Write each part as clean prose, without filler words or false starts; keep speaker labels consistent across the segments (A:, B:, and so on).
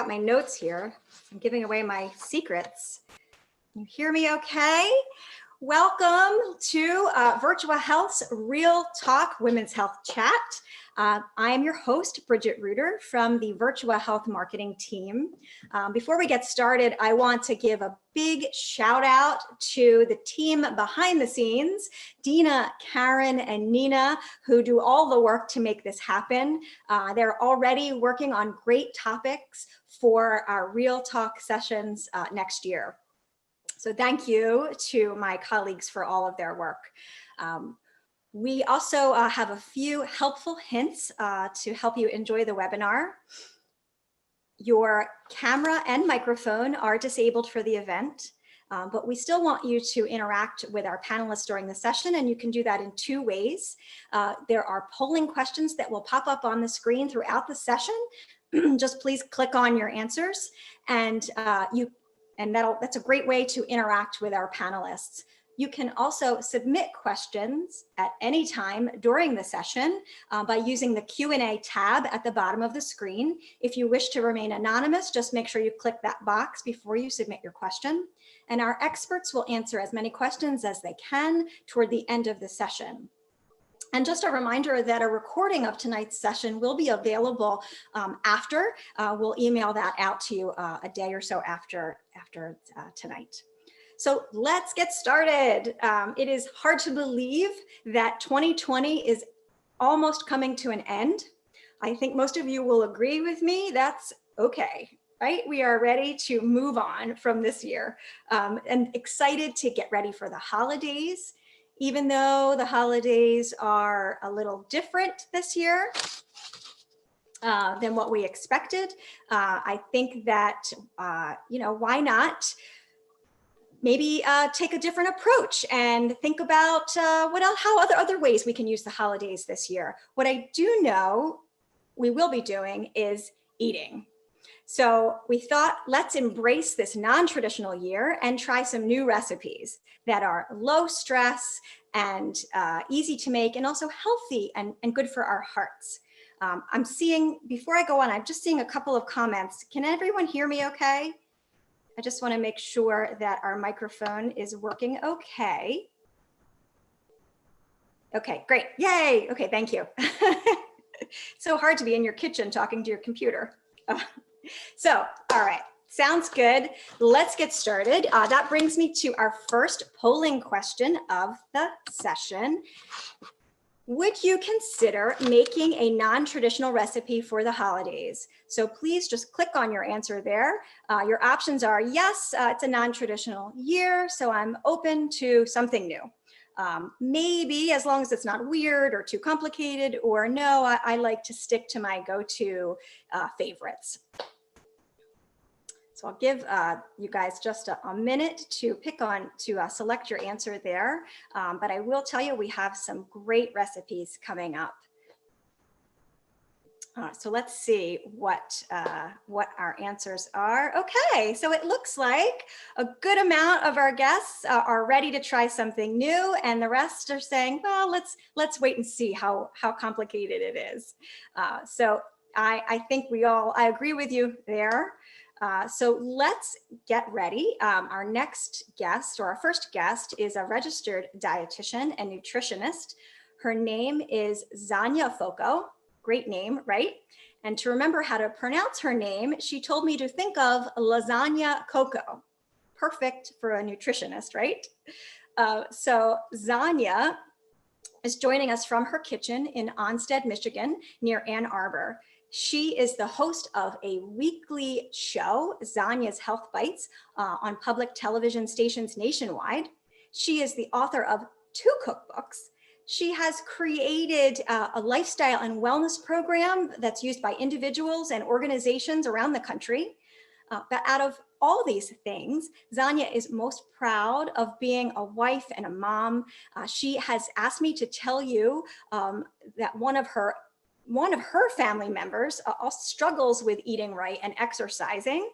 A: got my notes here. I'm giving away my secrets. You hear me okay? Welcome to Virtua Health's Real Talk Women's Health Chat. I am your host, Bridget Reuter from the Virtua Health marketing team. Before we get started, I want to give a big shout out to the team behind the scenes, Dina, Karen, and Nina, who do all the work to make this happen. They're already working on great topics for our Real Talk sessions next year. So thank you to my colleagues for all of their work. We also have a few helpful hints to help you enjoy the webinar. Your camera and microphone are disabled for the event, but we still want you to interact with our panelists during the session, and you can do that in two ways. There are polling questions that will pop up on the screen throughout the session. Just please click on your answers, and that's a great way to interact with our panelists. You can also submit questions at any time during the session by using the Q&A tab at the bottom of the screen. If you wish to remain anonymous, just make sure you click that box before you submit your question. And our experts will answer as many questions as they can toward the end of the session. And just a reminder that a recording of tonight's session will be available after. We'll email that out to you a day or so after tonight. So let's get started. It is hard to believe that 2020 is almost coming to an end. I think most of you will agree with me. That's okay, right? We are ready to move on from this year and excited to get ready for the holidays. Even though the holidays are a little different this year than what we expected, I think that, why not maybe take a different approach and think about how other ways we can use the holidays this year. What I do know we will be doing is eating. So we thought, let's embrace this non-traditional year and try some new recipes that are low stress and easy to make, and also healthy and good for our hearts. I'm seeing, before I go on, I'm just seeing a couple of comments. Can everyone hear me okay? I just want to make sure that our microphone is working okay. Okay, great. Yay. Okay, thank you. So hard to be in your kitchen talking to your computer. So, all right, sounds good. Let's get started. That brings me to our first polling question of the session. Would you consider making a non-traditional recipe for the holidays? So please just click on your answer there. Your options are yes, it's a non-traditional year, so I'm open to something new. Maybe, as long as it's not weird or too complicated, or no, I like to stick to my go-to favorites. So I'll give you guys just a minute to select your answer there. But I will tell you, we have some great recipes coming up. So let's see what our answers are. Okay, so it looks like a good amount of our guests are ready to try something new, and the rest are saying, well, let's wait and see how complicated it is. So I think I agree with you there. So let's get ready. Our next guest, or our first guest, is a registered dietitian and nutritionist. Her name is Zonya Foco. Great name, right? And to remember how to pronounce her name, she told me to think of lasagna coco. Perfect for a nutritionist, right? So Zonya is joining us from her kitchen in Onsted, Michigan, near Ann Arbor. She is the host of a weekly show, Zonya's Health Bites, on public television stations nationwide. She is the author of 2 cookbooks. She has created a lifestyle and wellness program that's used by individuals and organizations around the country. But out of all these things, Zonya is most proud of being a wife and a mom. She has asked me to tell you that one of her family members also struggles with eating right and exercising.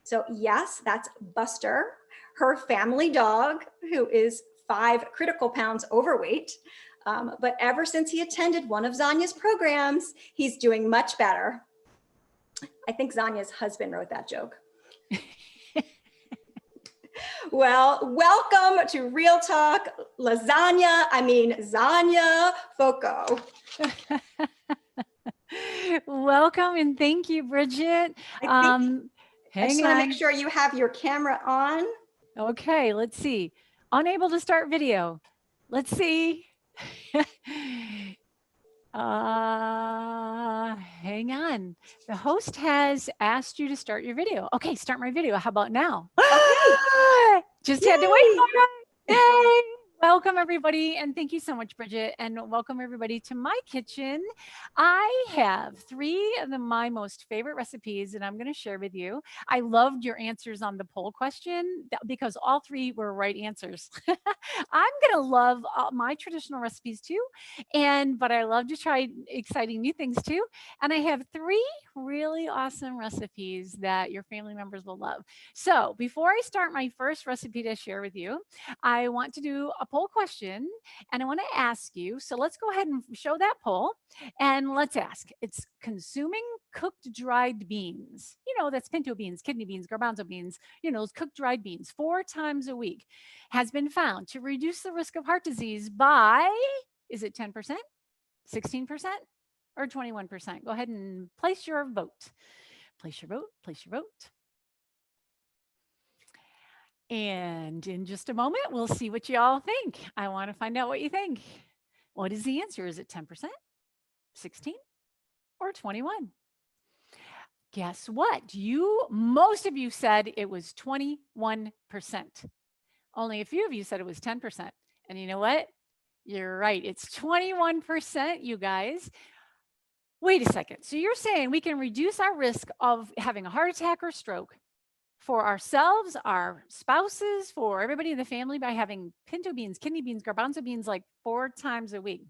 A: So yes, that's Buster, her family dog, who is 5 critical pounds overweight. But ever since he attended one of Zonya's programs, he's doing much better. I think Zonya's husband wrote that joke. Well, welcome to Real Talk, Zonya Foco.
B: Welcome and thank you, Bridget.
A: I just want to make
B: on.
A: sure you have your camera on.
B: Okay, let's see. Unable to start video. Let's see. Hang on. The host has asked you to start your video. Okay, start my video. How about now?
A: Okay.
B: Just had to wait for it. Yay! Welcome everybody, and thank you so much, Bridget, and welcome everybody to my kitchen. I have 3 of my most favorite recipes that I'm going to share with you. I loved your answers on the poll question because all 3 were right answers. I'm going to love my traditional recipes too, but I love to try exciting new things too. And I have 3 really awesome recipes that your family members will love. So before I start my first recipe to share with you, I want to do a poll question and I want to ask you. So let's go ahead and show that poll and let's ask. It's consuming cooked dried beans. You know, that's pinto beans, kidney beans, garbanzo beans, you know, those cooked dried beans 4 times a week has been found to reduce the risk of heart disease by, is it 10%, 16%, or 21%? Go ahead and place your vote. Place your vote, place your vote. And in just a moment, we'll see what you all think. I want to find out what you think. What is the answer? Is it 10%, 16, or 21? Guess what? Most of you said it was 21%. Only a few of you said it was 10%. And you know what? You're right. It's 21%, you guys. Wait a second. So you're saying we can reduce our risk of having a heart attack or stroke for ourselves, our spouses, for everybody in the family by having pinto beans, kidney beans, garbanzo beans like 4 times a week.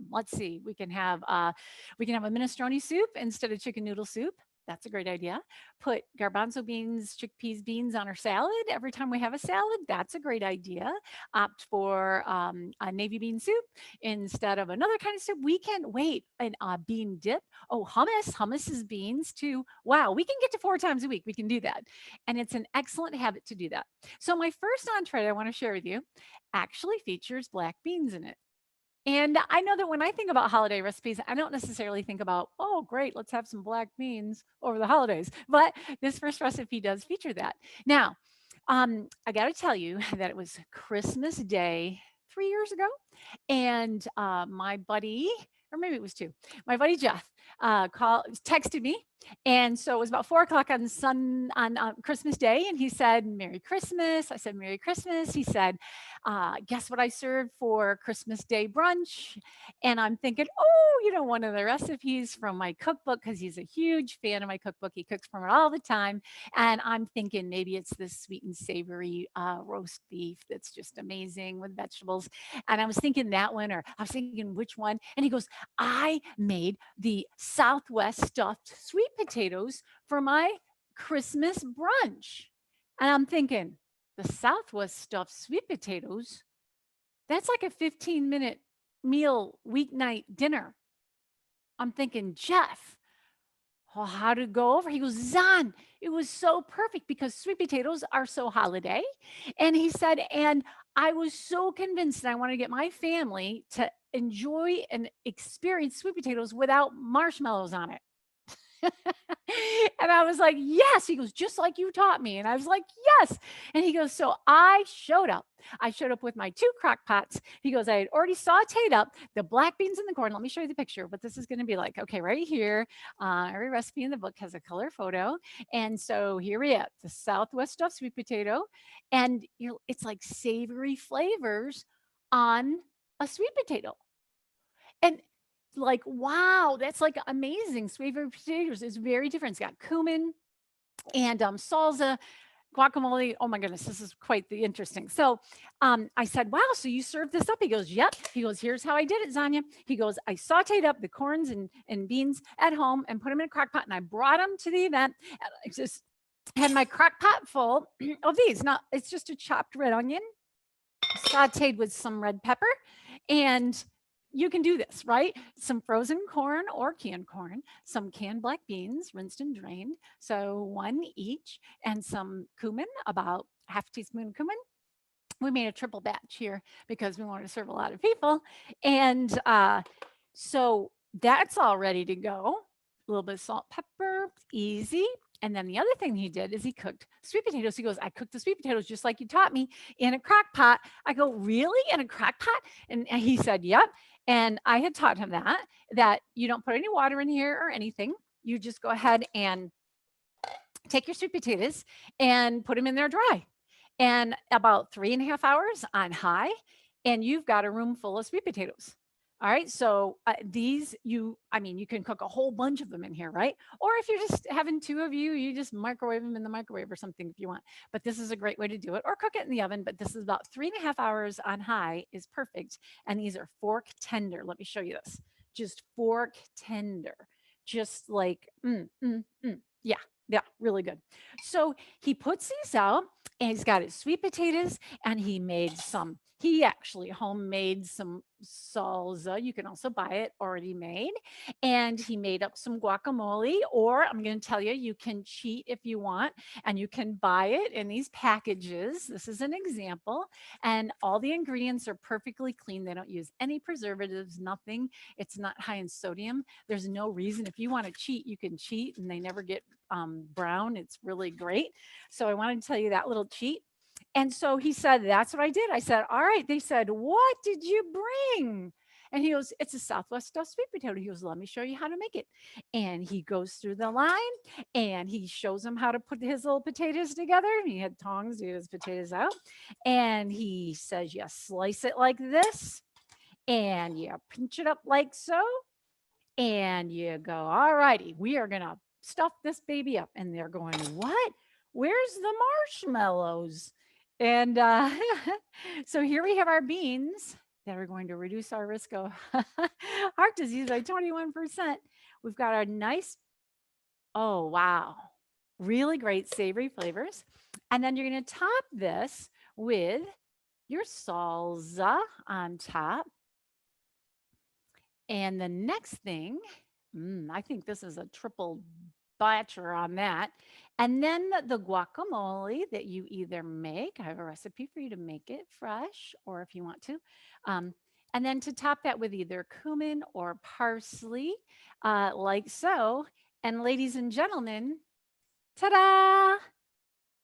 B: Let's see. We can have a minestrone soup instead of chicken noodle soup. That's a great idea. Put garbanzo beans, chickpeas beans on our salad every time we have a salad. That's a great idea. Opt for a navy bean soup instead of another kind of soup. We can a bean dip. Oh, hummus. Hummus is beans too. Wow, we can get to 4 times a week. We can do that. And it's an excellent habit to do that. So my first entree I want to share with you actually features black beans in it. And I know that when I think about holiday recipes, I don't necessarily think about, oh, great, let's have some black beans over the holidays. But this first recipe does feature that. Now, I got to tell you that it was Christmas Day 3 years ago. And my buddy, or maybe it was 2, my buddy Jeff texted me. And so it was about 4 o'clock on Christmas Day. And he said, Merry Christmas. I said, Merry Christmas. He said, guess what I served for Christmas Day brunch? And I'm thinking, oh, you know, one of the recipes from my cookbook, because he's a huge fan of my cookbook. He cooks from it all the time. And I'm thinking maybe it's this sweet and savory roast beef that's just amazing with vegetables. And I was thinking that one, or I was thinking which one. And he goes, I made the Southwest stuffed sweet potatoes for my Christmas brunch. And I'm thinking, the Southwest stuffed sweet potatoes, that's like a 15-minute meal weeknight dinner. I'm thinking, Jeff, well, how did it go over? He goes, Zon, it was so perfect because sweet potatoes are so holiday. And he said, and I was so convinced that I wanted to get my family to enjoy and experience sweet potatoes without marshmallows on it. And I was like, yes. He goes, just like you taught me. And I was like, yes. And he goes, so I showed up. I showed up with my 2 crock pots. He goes, I had already sauteed up the black beans in the corn. Let me show you the picture of what this is going to be like. Okay, right here. Every recipe in the book has a color photo. And so here we have the Southwest stuffed sweet potato. And it's like savory flavors on a sweet potato. And like, wow, that's like amazing. Sweet potatoes is very different. It's got cumin and salsa, guacamole. Oh my goodness, this is quite the interesting. So I said, wow, so you served this up? He goes, yep. He goes, here's how I did it, Zonya. He goes, I sauteed up the corns and beans at home and put them in a crock pot, and I brought them to the event. And I just had my crock pot full of these. Now, it's just a chopped red onion, sauteed with some red pepper, and you can do this, right? Some frozen corn or canned corn, some canned black beans, rinsed and drained, so one each, and some cumin, about half a teaspoon of cumin. We made a triple batch here because we wanted to serve a lot of people. And so that's all ready to go. A little bit of salt, pepper, easy. And then the other thing he did is he cooked sweet potatoes. He goes, I cooked the sweet potatoes just like you taught me in a crock pot. I go, really? In a crock pot? And he said, yep. And I had taught him that you don't put any water in here or anything. You just go ahead and take your sweet potatoes and put them in there dry. And about 3.5 hours on high, and you've got a room full of sweet potatoes. All right. So these, you can cook a whole bunch of them in here, right? Or if you're just having two of you, you just microwave them in the microwave or something if you want. But this is a great way to do it, or cook it in the oven. But this is about 3.5 hours on high is perfect. And these are fork tender. Let me show you this. Just fork tender. Just like, yeah. Yeah, really good. So he puts these out and he's got his sweet potatoes and he actually homemade some salsa. You can also buy it already made. And he made up some guacamole, or I'm going to tell you, you can cheat if you want and you can buy it in these packages. This is an example. And all the ingredients are perfectly clean. They don't use any preservatives, nothing. It's not high in sodium. There's no reason. If you want to cheat, you can cheat and they never get brown. It's really great. So I wanted to tell you that little cheat. And so he said, that's what I did. I said, all right. They said, what did you bring? And he goes, it's a Southwest stuffed sweet potato. He goes, let me show you how to make it. And he goes through the line and he shows them how to put his little potatoes together. And he had tongs to get his potatoes out. And he says, you slice it like this and you pinch it up like so. And you go, all righty, we are going to stuff this baby up. And they're going, what? Where's the marshmallows? And so here we have our beans that are going to reduce our risk of heart disease by 21%. We've got our nice, oh, wow, really great savory flavors. And then you're going to top this with your salsa on top. And the next thing, I think this is a triple batcher on that. And then the guacamole that you either make, I have a recipe for you to make it fresh, or if you want to. And then to top that with either cumin or parsley, like so. And ladies and gentlemen, ta-da!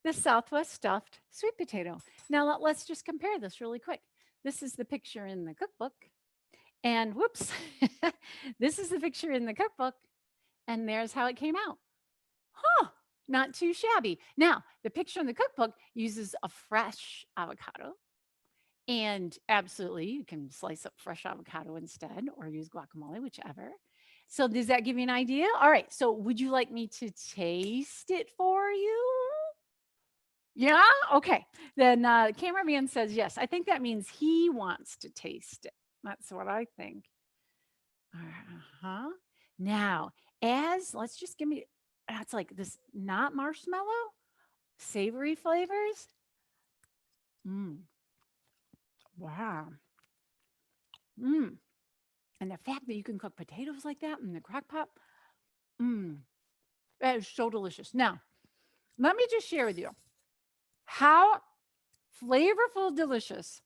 B: The Southwest stuffed sweet potato. Now let's just compare this really quick. This is the picture in the cookbook. And whoops, this is the picture in the cookbook. And there's how it came out. Huh, not too shabby. Now, the picture in the cookbook uses a fresh avocado. And absolutely, you can slice up fresh avocado instead or use guacamole, whichever. So does that give you an idea? All right, so would you like me to taste it for you? Yeah? Okay. Then cameraman says yes. I think that means he wants to taste it. That's what I think. Now, let's just give me, that's like this, not marshmallow, savory flavors. Wow. And the fact that you can cook potatoes like that in the crock pot, that is so delicious. Now, let me just share with you how flavorful, delicious.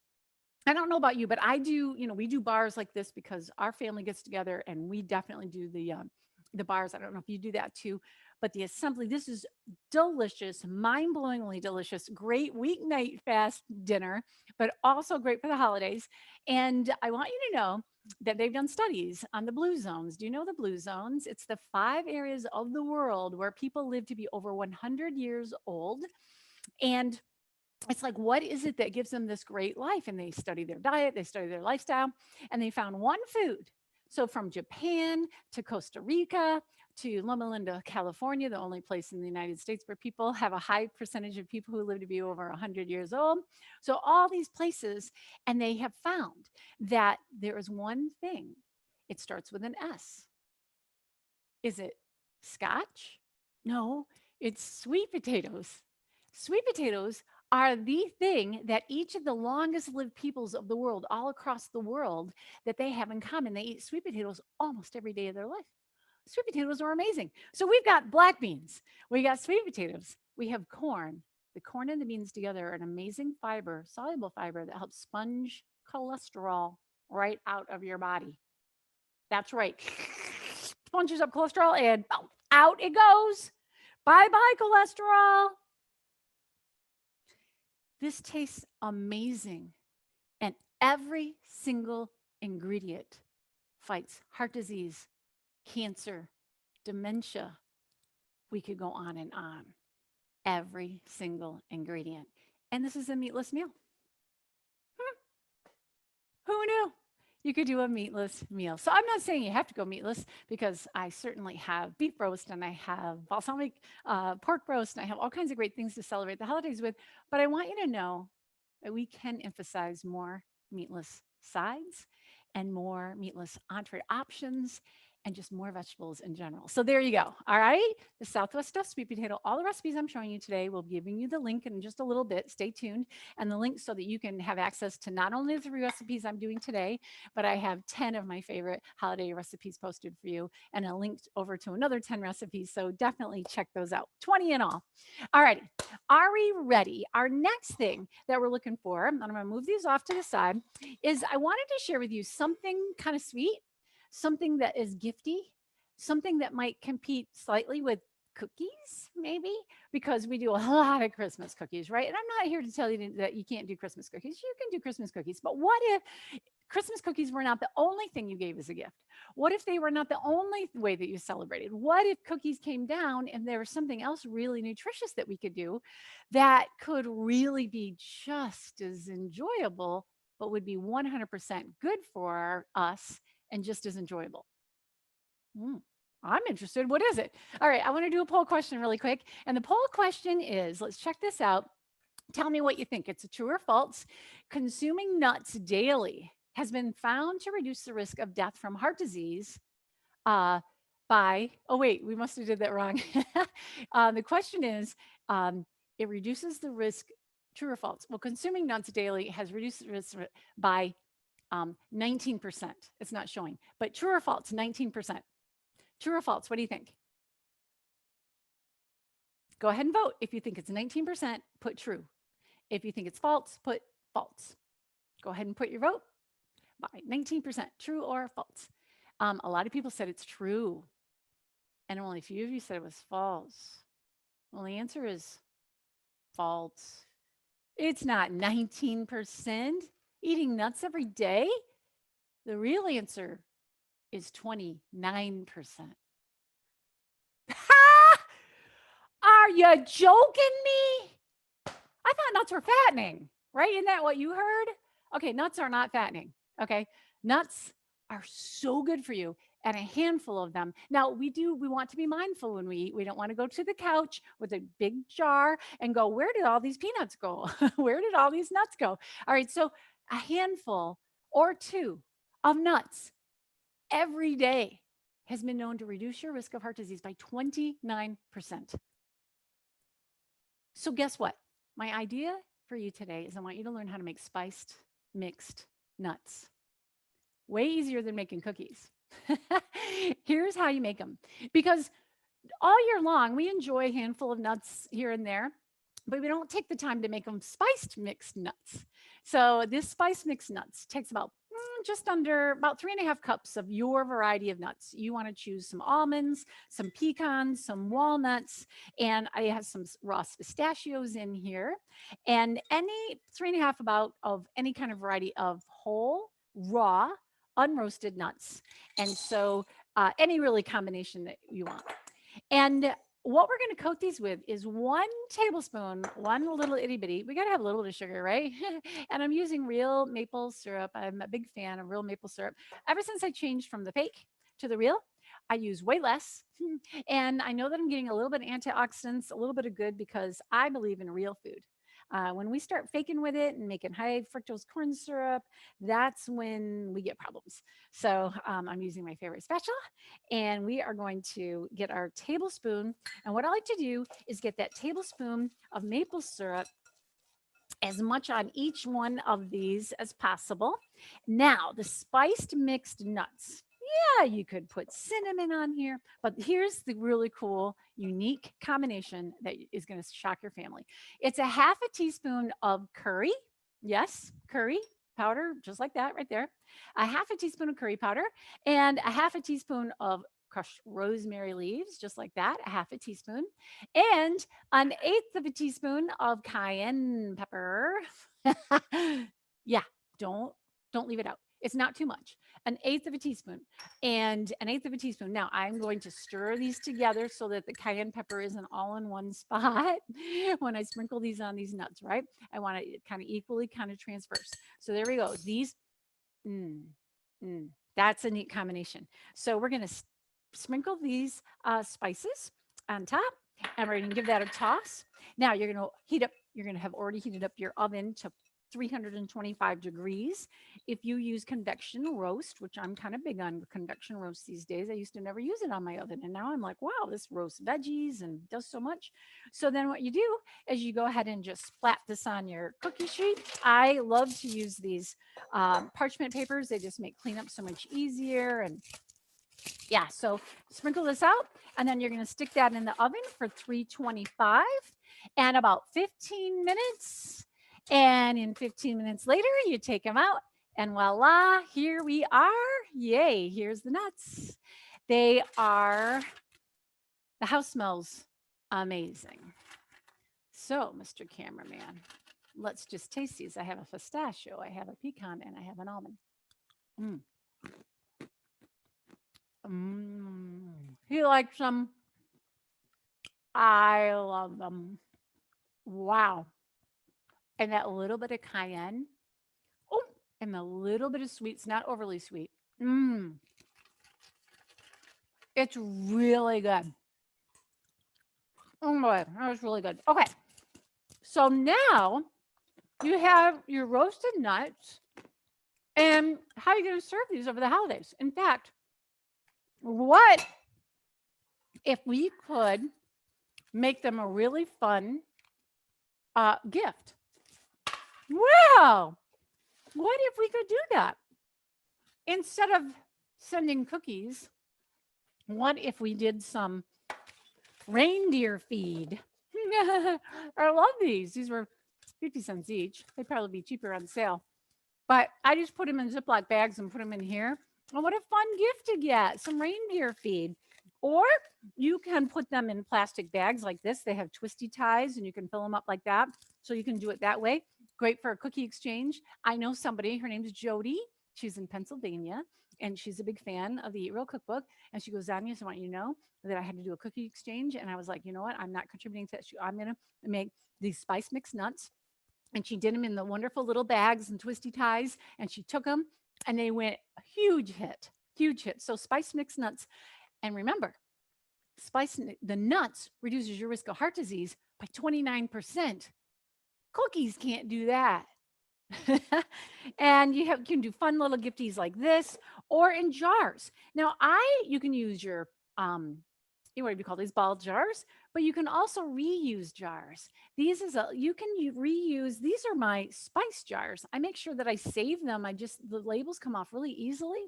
B: I don't know about you, but I do, we do bars like this because our family gets together and we definitely do the bars. I don't know if you do that too, but the assembly, this is delicious, mind-blowingly delicious, great weeknight fast dinner, but also great for the holidays. And I want you to know that they've done studies on the blue zones. Do you know the blue zones? It's the 5 areas of the world where people live to be over 100 years old. And it's like, what is it that gives them this great life? And they study their diet, they study their lifestyle, and they found one food. So from Japan to Costa Rica to Loma Linda, California, the only place in the United States where people have a high percentage of people who live to be over 100 years old. So all these places, and they have found that there is one thing. It starts with an S. Is it scotch? No, it's sweet potatoes. Sweet potatoes are the thing that each of the longest lived peoples of the world, all across the world, that they have in common. They eat sweet potatoes almost every day of their life. Sweet potatoes are amazing. So we've got black beans, we got sweet potatoes, we have corn. The corn and the beans together are an amazing fiber, soluble fiber that helps sponge cholesterol right out of your body. That's right. Sponges up cholesterol and out it goes. Bye bye, cholesterol. This tastes amazing. And every single ingredient fights heart disease, cancer, dementia. We could go on and on. Every single ingredient. And this is a meatless meal. Who knew? You could do a meatless meal. So I'm not saying you have to go meatless, because I certainly have beef roast and I have balsamic pork roast and I have all kinds of great things to celebrate the holidays with. But I want you to know that we can emphasize more meatless sides and more meatless entree options and just more vegetables in general. So there you go. All right. The Southwest stuffed sweet potato, all the recipes I'm showing you today, we'll be giving you the link in just a little bit. Stay tuned. And the link so that you can have access to not only the 3 recipes I'm doing today, but I have 10 of my favorite holiday recipes posted for you and a link over to another 10 recipes. So definitely check those out. 20 in all. All righty. Are we ready? Our next thing that we're looking for, and I'm going to move these off to the side, is I wanted to share with you something kind of sweet, something that is gifty, something that might compete slightly with cookies, maybe, because we do a lot of Christmas cookies, right? And I'm not here to tell you that you can't do Christmas cookies. You can do Christmas cookies. But what if Christmas cookies were not the only thing you gave as a gift? What if they were not the only way that you celebrated? What if cookies came down and there was something else really nutritious that we could do that could really be just as enjoyable, but would be 100% good for us and just as enjoyable? I'm interested. What is it? All right, I want to do a poll question really quick. And the poll question is, let's check this out. Tell me what you think. It's a true or false. Consuming nuts daily has been found to reduce the risk of death from heart disease by, oh wait, we must have did that wrong. The question is, it reduces the risk, true or false? Well, consuming nuts daily has reduced the risk by 19%. It's not showing, but true or false, 19%. True or false? What do you think? Go ahead and vote. If you think it's 19%, put true. If you think it's false, put false. Go ahead and put your vote by 19%, true or false. A lot of people said it's true, and only a few of you said it was false. Well, the answer is false. It's not 19%. Eating nuts every day? The real answer is 29%. Are you joking me? I thought nuts were fattening, right? Isn't that what you heard? Okay, nuts are not fattening. Okay, nuts are so good for you, and a handful of them. Now, we want to be mindful when we eat. We don't want to go to the couch with a big jar and go, where did all these peanuts go? Where did all these nuts go? All right, so a handful or 2 of nuts every day has been known to reduce your risk of heart disease by 29%. So guess what? My idea for you today is I want you to learn how to make spiced mixed nuts. Way easier than making cookies. Here's how you make them. Because all year long, we enjoy a handful of nuts here and there, but we don't take the time to make them spiced mixed nuts. So this spiced mixed nuts takes about just under about 3.5 cups of your variety of nuts. You want to choose some almonds, some pecans, some walnuts, and I have some raw pistachios in here, and any 3.5 about of any kind of variety of whole, raw, unroasted nuts. And so any really combination that you want. And what we're going to coat these with is 1 tablespoon, one little itty bitty. We got to have a little bit of sugar, right? And I'm using real maple syrup. I'm a big fan of real maple syrup. Ever since I changed from the fake to the real, I use way less. And I know that I'm getting a little bit of antioxidants, a little bit of good, because I believe in real food. When we start faking with it and making high fructose corn syrup, that's when we get problems. So I'm using my favorite spatula, and we are going to get our tablespoon. And what I like to do is get that tablespoon of maple syrup as much on each one of these as possible. Now, the spiced mixed nuts. Yeah, you could put cinnamon on here, but here's the really cool, unique combination that is going to shock your family. It's a half a teaspoon of curry. Yes, curry powder, just like that right there. A half a teaspoon of curry powder and a half a teaspoon of crushed rosemary leaves, just like that, a half a teaspoon, and an eighth of a teaspoon of cayenne pepper. Yeah, don't don't leave it out. It's not too much. An eighth of a teaspoon and an eighth of a teaspoon. Now I'm going to stir these together so that the cayenne pepper isn't all in one spot when I sprinkle these on these nuts, right? I want it kind of equally kind of transverse. So there we go. These, mm, that's a neat combination. So we're going to sprinkle these spices on top, and we're going to give that a toss. Now you're going to heat up, you're going to have already heated up your oven to 325 degrees. If you use convection roast, which I'm kind of big on convection roast these days, I used to never use it on my oven. And now I'm like, wow, this roasts veggies and does so much. So then what you do is you go ahead and just splat this on your cookie sheet. I love to use these parchment papers. They just make cleanup so much easier. And yeah, so sprinkle this out, and then you're going to stick that in the oven for 325 and about 15 minutes. And in 15 minutes later, you take them out, and voila, here we are. Yay, here's the nuts. The house smells amazing. So, Mr. Cameraman, let's just taste these. I have a pistachio, I have a pecan, and I have an almond. He likes them. I love them. Wow. And that little bit of cayenne. Oh, and a little bit of sweet. It's not overly sweet. It's really good. Oh my, that was really good. Okay. So now you have your roasted nuts. And how are you going to serve these over the holidays? In fact, what if we could make them a really fun gift? Wow. What if we could do that? Instead of sending cookies, what if we did some reindeer feed? I love these. These were 50 cents each. They'd probably be cheaper on sale. But I just put them in Ziploc bags and put them in here. Oh, what a fun gift to get, some reindeer feed. Or you can put them in plastic bags like this. They have twisty ties and you can fill them up like that. So you can do it that way. Great for a cookie exchange. I know somebody, her name's Jody. She's in Pennsylvania and she's a big fan of the Eat Real cookbook. And she goes, Zonya, so I want you to know that I had to do a cookie exchange. And I was like, you know what? I'm not contributing to that. I'm going to make these spice mixed nuts. And she did them in the wonderful little bags and twisty ties. And she took them and they went a huge hit, huge hit. So spice mixed nuts. And remember, the nuts reduces your risk of heart disease by 29%. Cookies can't do that. And you can do fun little gifties like this or in jars. Now, you can use your what do you call these ball jars, but you can also reuse jars. You can reuse. These are my spice jars. I make sure that I save them. The labels come off really easily.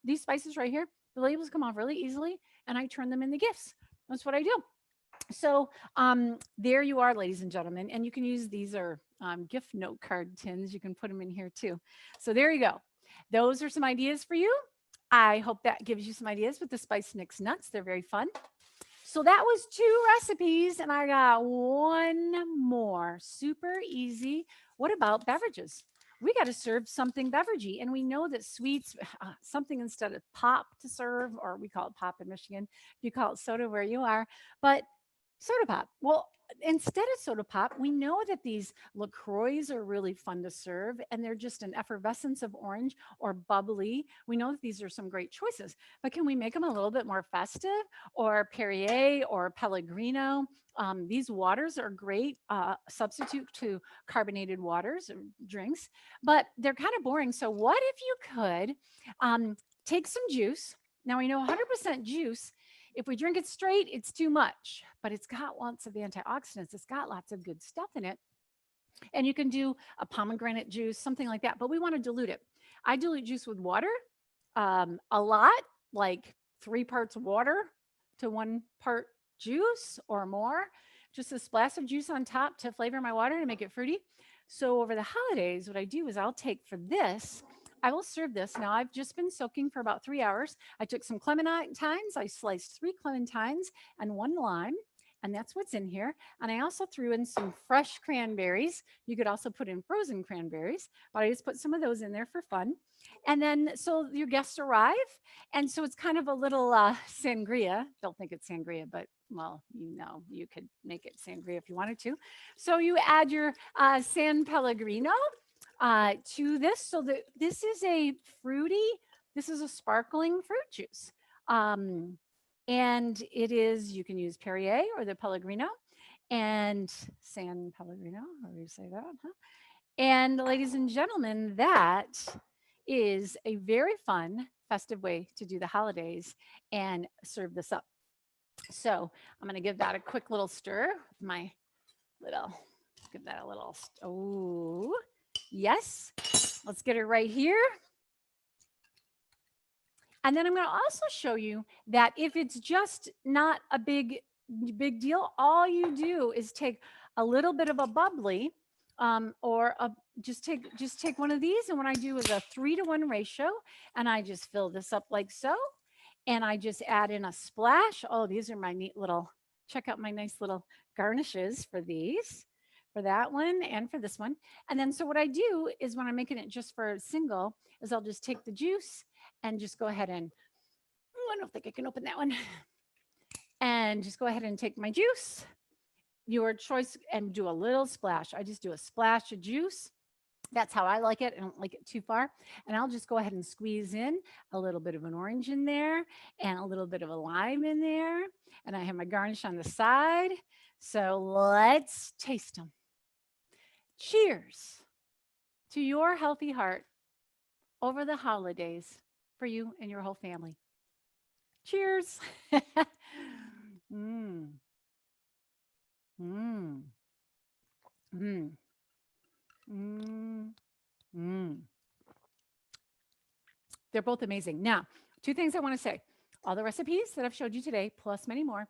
B: These spices right here, the labels come off really easily, and I turn them into gifts. That's what I do. So there you are, ladies and gentlemen, and you can use these are gift note card tins. You can put them in here too. So there you go. Those are some ideas for you. I hope that gives you some ideas with the spice mixed nuts. They're very fun. So that was 2 recipes, and I got one more. Super easy. What about beverages? We got to serve something beveragey, and we know that sweets, something instead of pop to serve, or we call it pop in Michigan. You call it soda where you are, but soda pop. Well, instead of soda pop, we know that these LaCroix are really fun to serve, and they're just an effervescence of orange or bubbly. We know that these are some great choices, but can we make them a little bit more festive, or Perrier or Pellegrino? These waters are great substitute to carbonated waters or drinks, but they're kind of boring. So what if you could take some juice? Now we know 100% juice, if we drink it straight, it's too much, but it's got lots of antioxidants. It's got lots of good stuff in it. And you can do a pomegranate juice, something like that, but we want to dilute it. I dilute juice with water, a lot, like 3 parts water to 1 part juice or more, just a splash of juice on top to flavor my water to make it fruity. So over the holidays, what I do is I'll take for this, I will serve this. Now I've just been soaking for about 3 hours. I took some clementines. I sliced 3 clementines and 1 lime, and that's what's in here. And I also threw in some fresh cranberries. You could also put in frozen cranberries, but I just put some of those in there for fun. And then, so your guests arrive. And so it's kind of a little sangria. Don't think it's sangria, but well, you could make it sangria if you wanted to. So you add your San Pellegrino to this. So that this is a fruity, this is a sparkling fruit juice. And it is, you can use Perrier or the Pellegrino and San Pellegrino, however you say that. Huh? And ladies and gentlemen, that is a very fun, festive way to do the holidays and serve this up. So I'm going to give that a quick little stir with my give that a little, oh, yes. Let's get it right here. And then I'm going to also show you that if it's just not a big deal, all you do is take a little bit of a bubbly or just take one of these. And what I do is a 3-to-1 ratio, and I just fill this up like so. And I just add in a splash. Oh, these are my neat little, check out my nice little garnishes for these, for that one and for this one. And then so what I do is when I'm making it just for a single is I'll just take the juice and just go ahead and, I don't think I can open that one. And just go ahead and take my juice, your choice, and do a little splash. I just do a splash of juice. That's how I like it. I don't like it too far. And I'll just go ahead and squeeze in a little bit of an orange in there and a little bit of a lime in there. And I have my garnish on the side. So let's taste them. Cheers to your healthy heart over the holidays for you and your whole family. Cheers. Mm. Mm. Mm. Mm. Mm. They're both amazing. Now, 2 things I want to say. All the recipes that I've showed you today, plus many more,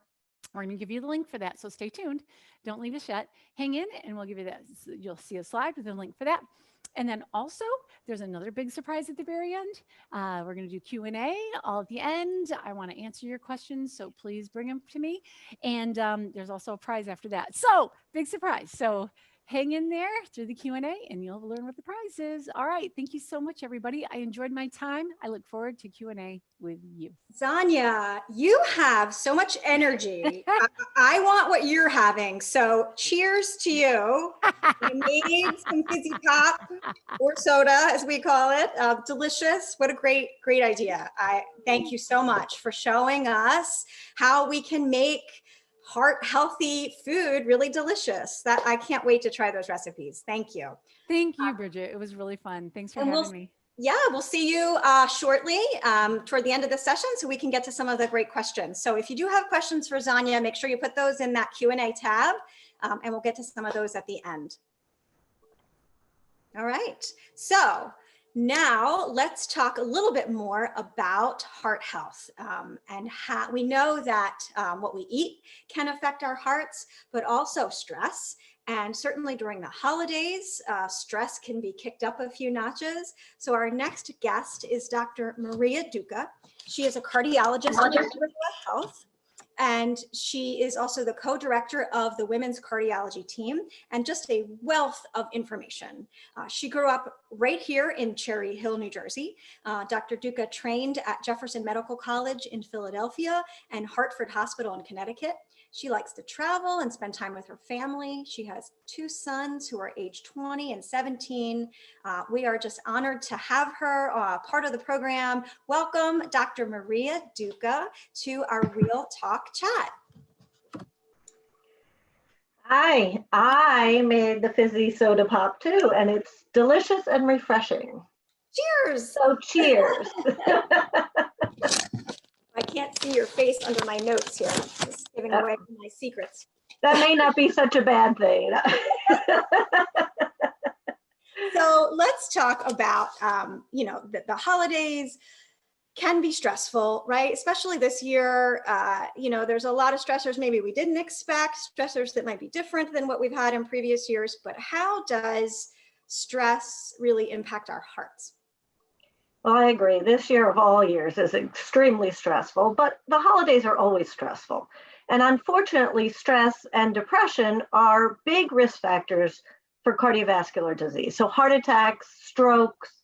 B: we're going to give you the link for that. So stay tuned. Don't leave us yet. Hang in and we'll give you that. You'll see a slide with a link for that. And then also, there's another big surprise at the very end. We're going to do Q&A all at the end. I want to answer your questions, so please bring them to me. And there's also a prize after that. So big surprise. So hang in there through the Q&A and you'll learn what the prize is. All right. Thank you so much, everybody. I enjoyed my time. I look forward to Q&A with you.
A: Zonya, you have so much energy. I want what you're having. So cheers to you. I made some fizzy pop or soda, as we call it. Delicious. What a great idea. I thank you so much for showing us how we can make heart healthy food really delicious. That I can't wait to try those recipes. Thank you.
B: Thank you, Bridget. It was really fun. Thanks for having me.
A: Yeah, we'll see you shortly toward the end of the session so we can get to some of the great questions. So if you do have questions for Zonya, make sure you put those in that Q&A tab and we'll get to some of those at the end. All right, so now let's talk a little bit more about heart health and how we know that what we eat can affect our hearts, but also stress. And certainly during the holidays, stress can be kicked up a few notches. So our next guest is Dr. Maria Duca. She is a cardiologist at Virtua Health, and she is also the co-director of the Women's Cardiology Team, and just a wealth of information. She grew up right here in Cherry Hill, New Jersey. Dr. Duca trained at Jefferson Medical College in Philadelphia and Hartford Hospital in Connecticut. She likes to travel and spend time with her family. She has 2 sons who are age 20 and 17. We are just honored to have her part of the program. Welcome, Dr. Maria Duca, to our Real Talk chat.
C: Hi, I made the fizzy soda pop too, and it's delicious and refreshing.
A: Cheers.
C: So cheers.
A: I can't see your face under my notes here. Just giving away my secrets.
C: That may not be such a bad thing.
A: So let's talk about, the holidays can be stressful, right? Especially this year, there's a lot of stressors maybe we didn't expect, stressors that might be different than what we've had in previous years, but how does stress really impact our hearts?
C: Well, I agree. This year of all years is extremely stressful, but the holidays are always stressful. And unfortunately, stress and depression are big risk factors for cardiovascular disease. So heart attacks, strokes,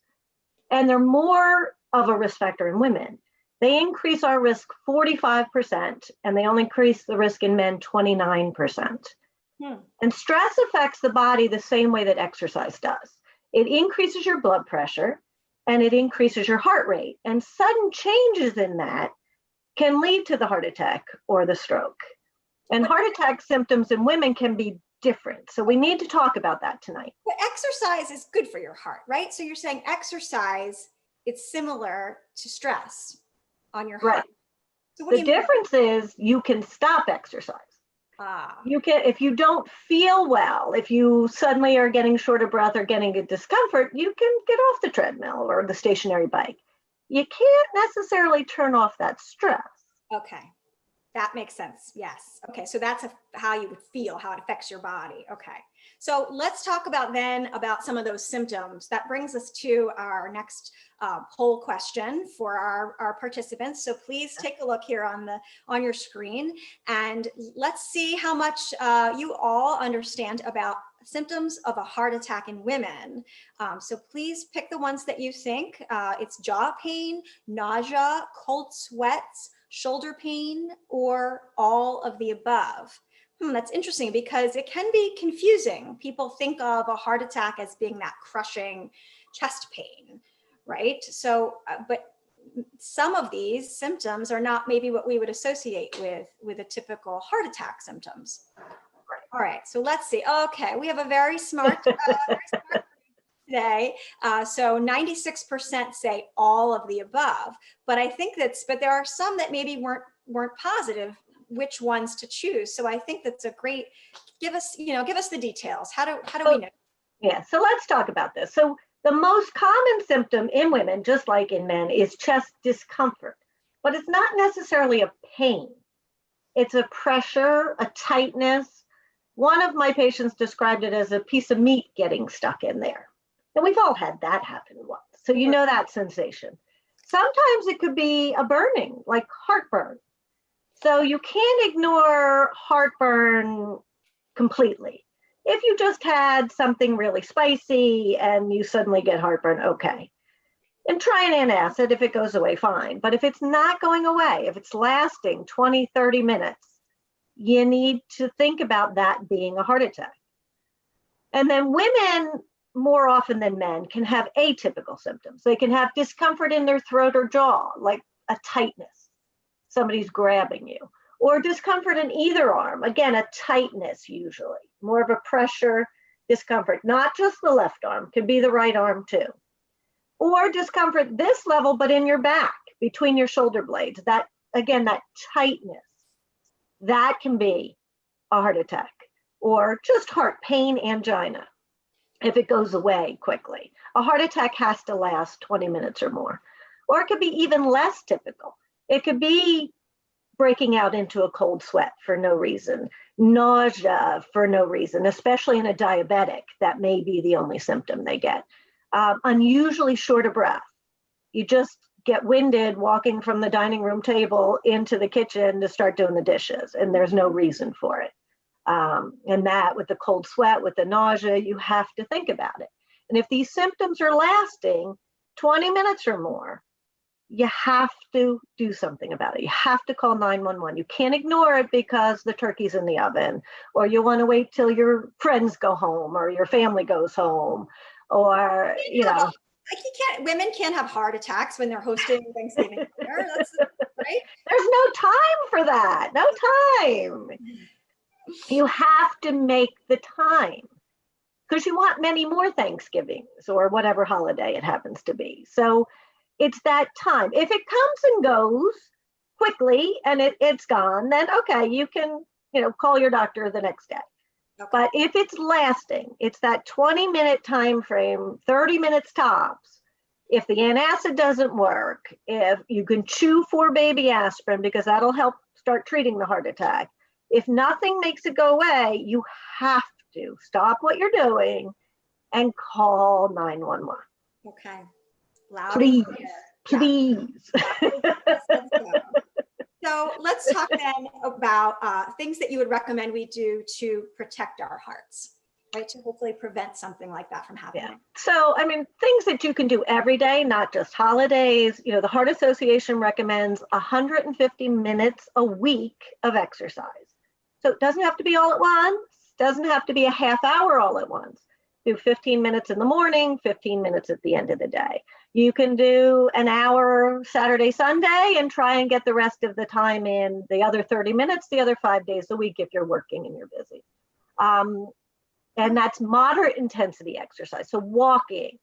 C: and they're more of a risk factor in women. They increase our risk 45%, and they only increase the risk in men 29%. And stress affects the body the same way that exercise does. It increases your blood pressure, and it increases your heart rate. And sudden changes in that can lead to the heart attack or the stroke. And heart attack symptoms in women can be different. So we need to talk about that tonight.
A: But exercise is good for your heart, right? So you're saying exercise, it's similar to stress on your heart.
C: Right.
A: So what
C: The difference is you can stop exercise.
A: Ah.
C: You can, if you don't feel well, if you suddenly are getting short of breath or getting a discomfort, you can get off the treadmill or the stationary bike. You can't necessarily turn off that stress.
A: Okay. That makes sense. Yes. Okay. So that's how you would feel, how it affects your body. Okay. So let's talk about some of those symptoms. That brings us to our next poll question for our participants. So please take a look here on your screen, and let's see how much you all understand about symptoms of a heart attack in women. So please pick the ones that you think. It's jaw pain, nausea, cold sweats, shoulder pain, or all of the above. That's interesting because it can be confusing. People think of a heart attack as being that crushing chest pain, right? So, but some of these symptoms are not maybe what we would associate with a typical heart attack symptoms. All right, so let's see. Okay, we have a very smart group today. So 96% say all of the above, but I think but there are some that maybe weren't positive, which ones to choose. So I think that's a great, give us the details. How do we know?
C: Yeah, so let's talk about this. So the most common symptom in women, just like in men, is chest discomfort, but it's not necessarily a pain. It's a pressure, a tightness. One of my patients described it as a piece of meat getting stuck in there. And we've all had that happen once. So you know that sensation. Sometimes it could be a burning, like heartburn. So you can't ignore heartburn completely. If you just had something really spicy and you suddenly get heartburn, okay. And try an antacid. If it goes away, fine. But if it's not going away, if it's lasting 20, 30 minutes, you need to think about that being a heart attack. And then women, more often than men, can have atypical symptoms. They can have discomfort in their throat or jaw, like a tightness. Somebody's grabbing you. Or discomfort in either arm. Again, a tightness usually. More of a pressure, discomfort. Not just the left arm, could be the right arm too. Or discomfort this level, but in your back, between your shoulder blades. That, again, that tightness. That can be a heart attack. Or just heart pain, angina, if it goes away quickly. A heart attack has to last 20 minutes or more. Or it could be even less typical. It could be breaking out into a cold sweat for no reason, nausea for no reason, especially in a diabetic. That may be the only symptom they get. Unusually short of breath. You just get winded walking from the dining room table into the kitchen to start doing the dishes, and there's no reason for it. And that with the cold sweat, with the nausea, you have to think about it. And if these symptoms are lasting 20 minutes or more, you have to do something about it. You have to call 911. You can't ignore it because the turkey's in the oven, or you want to wait till your friends go home or your family goes home, or,
A: Women can't have heart attacks when they're hosting Thanksgiving dinner. That's right.
C: There's no time for that. No time. You have to make the time because you want many more Thanksgivings or whatever holiday it happens to be. So it's that time. If it comes and goes quickly and it's gone, then okay, you can, call your doctor the next day.
A: Okay.
C: But if it's lasting, it's that 20-minute time frame, 30 minutes tops. If the antacid doesn't work, if you can chew 4 baby aspirin, because that'll help start treating the heart attack. If nothing makes it go away, you have to stop what you're doing and call 911.
A: Okay. Loud
C: Please,
A: and clear.
C: please.
A: So let's talk then about things that you would recommend we do to protect our hearts, right? To hopefully prevent something like that from happening.
C: Yeah. So, I mean, things that you can do every day, not just holidays. You know, the Heart Association recommends 150 minutes a week of exercise. So it doesn't have to be all at once, doesn't have to be a half hour all at once. Do 15 minutes in the morning, 15 minutes at the end of the day. You can do an hour Saturday, Sunday, and try and get the rest of the time in, the other 30 minutes, the other 5 days a week if you're working and you're busy. And that's moderate intensity exercise. So walking,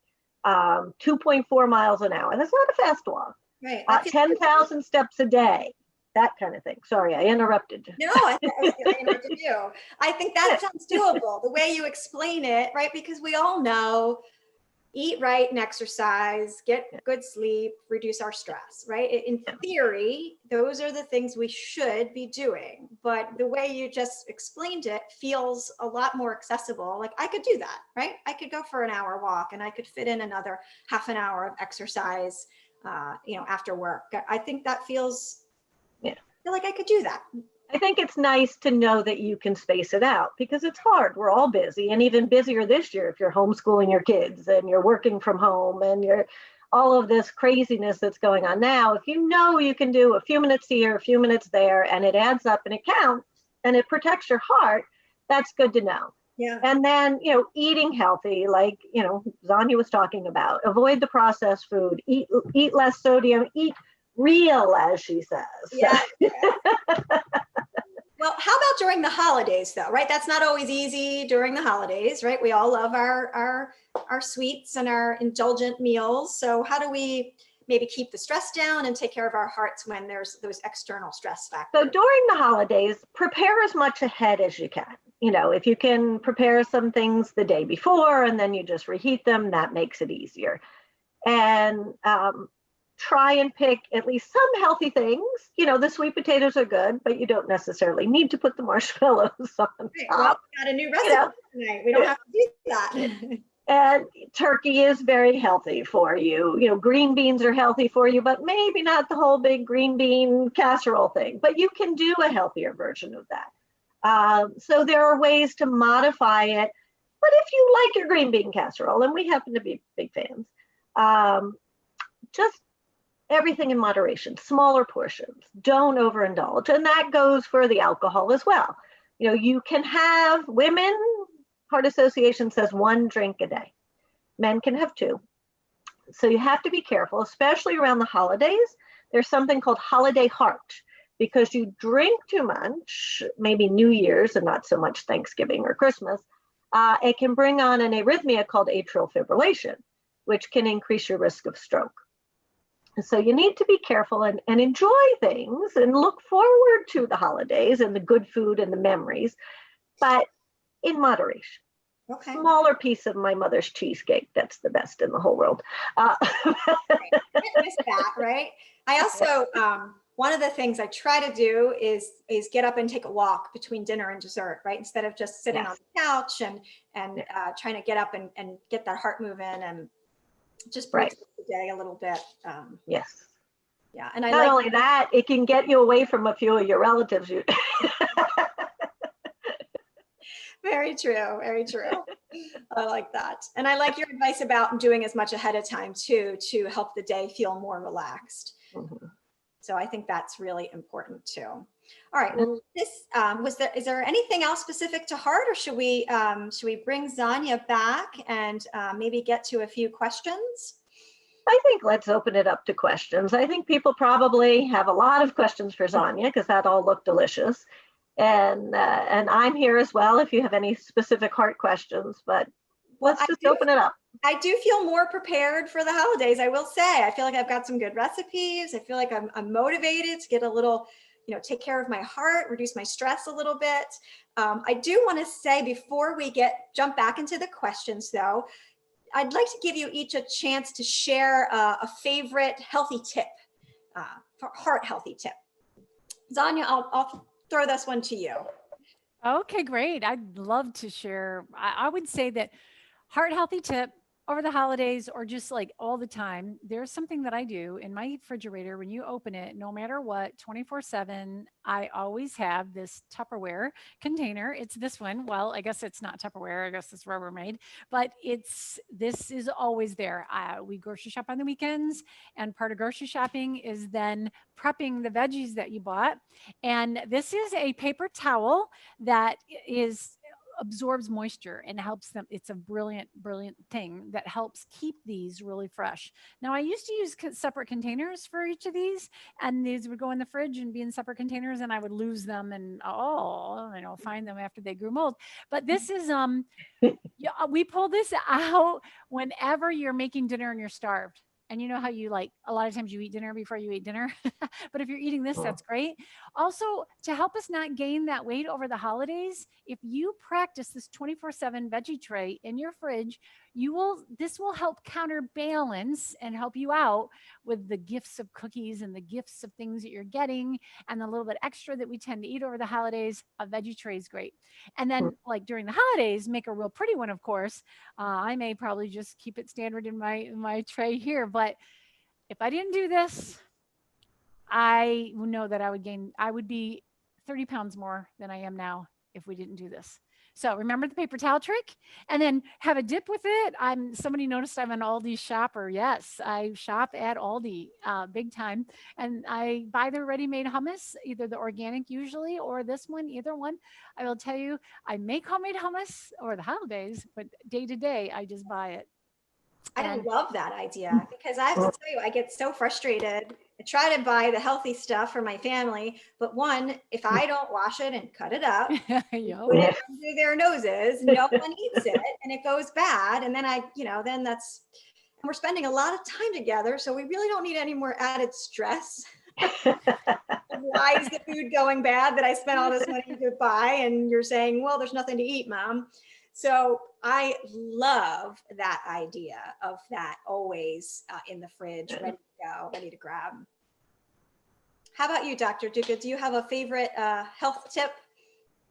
C: 2.4 miles an hour. That's not a fast walk.
A: Right.
C: 10,000 steps a day, that kind of thing. Sorry, I interrupted.
A: No, I interrupted you. I think that sounds doable, the way you explain it, right? Because we all know, eat right and exercise, get good sleep, reduce our stress, right? In theory, those are the things we should be doing. But the way you just explained it feels a lot more accessible. Like I could do that, right? I could go for an hour walk and I could fit in another half an hour of exercise, after work. I think that feels, I feel like I could do that.
C: I think it's nice to know that you can space it out because it's hard. We're all busy, and even busier this year if you're homeschooling your kids and you're working from home and you're all of this craziness that's going on now. If you know you can do a few minutes here, a few minutes there, and it adds up and it counts and it protects your heart, that's good to know.
A: Yeah.
C: And then, eating healthy, like, Zonya was talking about, avoid the processed food, eat less sodium, eat real, as she says.
A: Yeah. Well, how about during the holidays though, right? That's not always easy during the holidays, right? We all love our sweets and our indulgent meals. So how do we maybe keep the stress down and take care of our hearts when there's those external stress factors?
C: So during the holidays, prepare as much ahead as you can. If you can prepare some things the day before and then you just reheat them, that makes it easier. And try and pick at least some healthy things. The sweet potatoes are good, but you don't necessarily need to put the marshmallows on top.
A: Well, we got a new recipe tonight. We don't have to do that.
C: And turkey is very healthy for you. Green beans are healthy for you, but maybe not the whole big green bean casserole thing. But you can do a healthier version of that. So there are ways to modify it. But if you like your green bean casserole, and we happen to be big fans, just everything in moderation, smaller portions, don't overindulge. And that goes for the alcohol as well. You can have women, Heart Association says 1 drink a day. Men can have 2. So you have to be careful, especially around the holidays. There's something called holiday heart, because you drink too much, maybe New Year's and not so much Thanksgiving or Christmas, it can bring on an arrhythmia called atrial fibrillation, which can increase your risk of stroke. So you need to be careful and enjoy things and look forward to the holidays and the good food and the memories, but in moderation.
A: Okay.
C: Smaller piece of my mother's cheesecake. That's the best in the whole world.
A: Right. Can't miss that, right? I also, one of the things I try to do is get up and take a walk between dinner and dessert, right? Instead of just sitting on the couch and trying to get up and get that heart moving and just break the day a little bit.
C: Yes.
A: Yeah. And I
C: not only that, it can get you away from a few of your relatives.
A: Very true. Very true. I like that. And I like your advice about doing as much ahead of time too, to help the day feel more relaxed.
C: Mm-hmm.
A: So I think that's really important too. All right. Well, is there anything else specific to heart, or should we bring Zonya back and maybe get to a few questions?
C: I think let's open it up to questions. I think people probably have a lot of questions for Zonya because that all looked delicious. And I'm here as well if you have any specific heart questions, but let's just open it up.
A: I do feel more prepared for the holidays, I will say. I feel like I've got some good recipes. I feel like I'm motivated to get a little take care of my heart, reduce my stress a little bit. I do want to say before we jump back into the questions though, I'd like to give you each a chance to share a favorite healthy tip, for heart healthy tip. Zonya, I'll throw this one to you.
B: Okay, great. I'd love to share. I would say that heart healthy tip over the holidays or just like all the time, there's something that I do in my refrigerator. When you open it, no matter what, 24/7, I always have this Tupperware container. It's this one. Well, I guess it's not Tupperware. I guess it's Rubbermaid, but this is always there. We grocery shop on the weekends, and part of grocery shopping is then prepping the veggies that you bought. And this is a paper towel that absorbs moisture and helps them. It's a brilliant thing that helps keep these really fresh. Now, I used to use separate containers for each of these, and these would go in the fridge and be in separate containers, and I would lose them and find them after they grew mold. But this is yeah, we pull this out whenever you're making dinner and you're starved. And you know how you a lot of times you eat dinner before you eat dinner. But if you're eating this, that's great. Also, to help us not gain that weight over the holidays, if you practice this 24/7 veggie tray in your fridge, this will help counterbalance and help you out with the gifts of cookies and the gifts of things that you're getting and the little bit extra that we tend to eat over the holidays. A veggie tray is great. And then during the holidays, make a real pretty one, of course. I may probably just keep it standard in my tray here, but if I didn't do this, I know that I would be 30 pounds more than I am now if we didn't do this. So remember the paper towel trick, and then have a dip with it. Somebody noticed I'm an Aldi shopper. Yes, I shop at Aldi big time, and I buy their ready-made hummus, either the organic usually or this one, either one. I will tell you, I make homemade hummus over the holidays, but day to day, I just buy it.
A: I love that idea because I have to tell you, I get so frustrated. I try to buy the healthy stuff for my family, but one, if I don't wash it and cut it up, put it under their noses, no one eats it and it goes bad. And then and we're spending a lot of time together. So we really don't need any more added stress. Why is the food going bad that I spent all this money to buy? And you're saying, well, there's nothing to eat, Mom. So I love that idea of that always in the fridge, ready to go, ready to grab. How about you, Dr. Duca? Do you have a favorite health tip?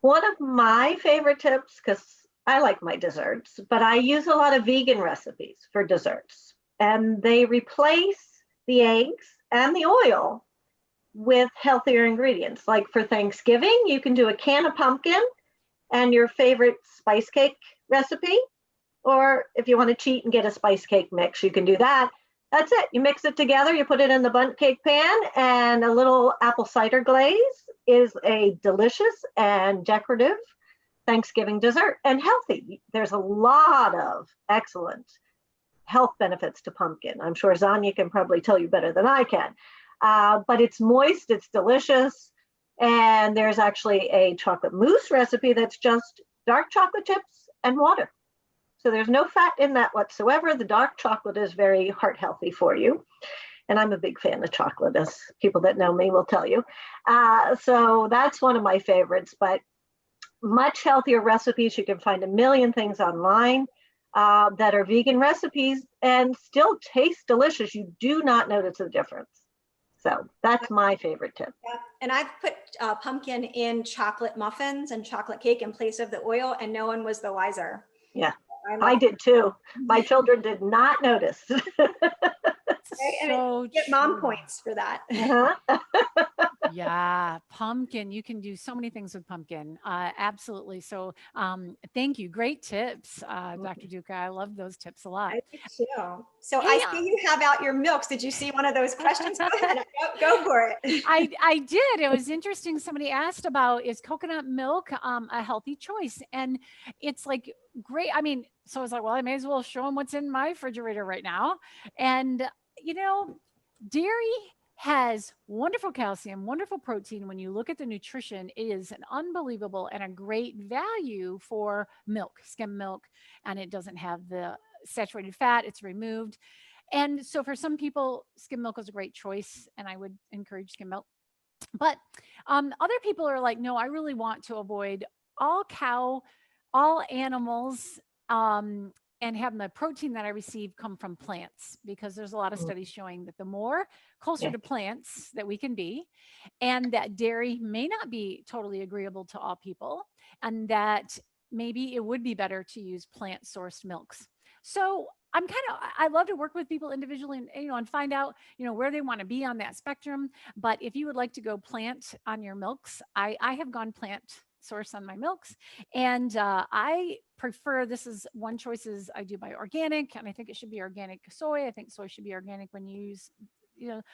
C: One of my favorite tips, because I like my desserts, but I use a lot of vegan recipes for desserts. And they replace the eggs and the oil with healthier ingredients. Like for Thanksgiving, you can do a can of pumpkin and your favorite spice cake recipe. Or if you want to cheat and get a spice cake mix, you can do that. That's it. You mix it together, you put it in the bundt cake pan, and a little apple cider glaze is a delicious and decorative Thanksgiving dessert and healthy. There's a lot of excellent health benefits to pumpkin. I'm sure Zonya can probably tell you better than I can. But it's moist, it's delicious. And there's actually a chocolate mousse recipe that's just dark chocolate chips and water. So there's no fat in that whatsoever. The dark chocolate is very heart healthy for you. And I'm a big fan of chocolate, as people that know me will tell you. So that's one of my favorites, but much healthier recipes. You can find a million things online that are vegan recipes and still taste delicious. You do not notice the difference. So that's my favorite tip.
A: Yeah. And I've put pumpkin in chocolate muffins and chocolate cake in place of the oil, and no one was the wiser.
C: Yeah, I did too. My children did not notice.
A: And so get mom points for that.
B: Yeah, pumpkin. You can do so many things with pumpkin. Absolutely. So thank you. Great tips, Dr. Duca. I love those tips a lot.
A: I do too. So hey, I see you have out your milks. Did you see one of those questions? Go ahead. Go for it.
B: I did. It was interesting. Somebody asked about, is coconut milk a healthy choice? And it's like, great. I mean, so I was like, well, I may as well show them what's in my refrigerator right now. And, dairy has wonderful calcium, wonderful protein. When you look at the nutrition, it is an unbelievable and a great value for milk, skim milk, and it doesn't have the saturated fat, it's removed. And so for some people, skim milk is a great choice, and I would encourage skim milk. But other people are like, no, I really want to avoid all cow, all animals, and have the protein that I receive come from plants, because there's a lot of studies showing that the more closer to plants that we can be, and that dairy may not be totally agreeable to all people, and that maybe it would be better to use plant sourced milks. So I love to work with people individually and, and find out, where they want to be on that spectrum. But if you would like to go plant on your milks, I have gone plant source on my milks. And I prefer, this is one choice is I do buy organic, and I think it should be organic soy. I think soy should be organic when you use,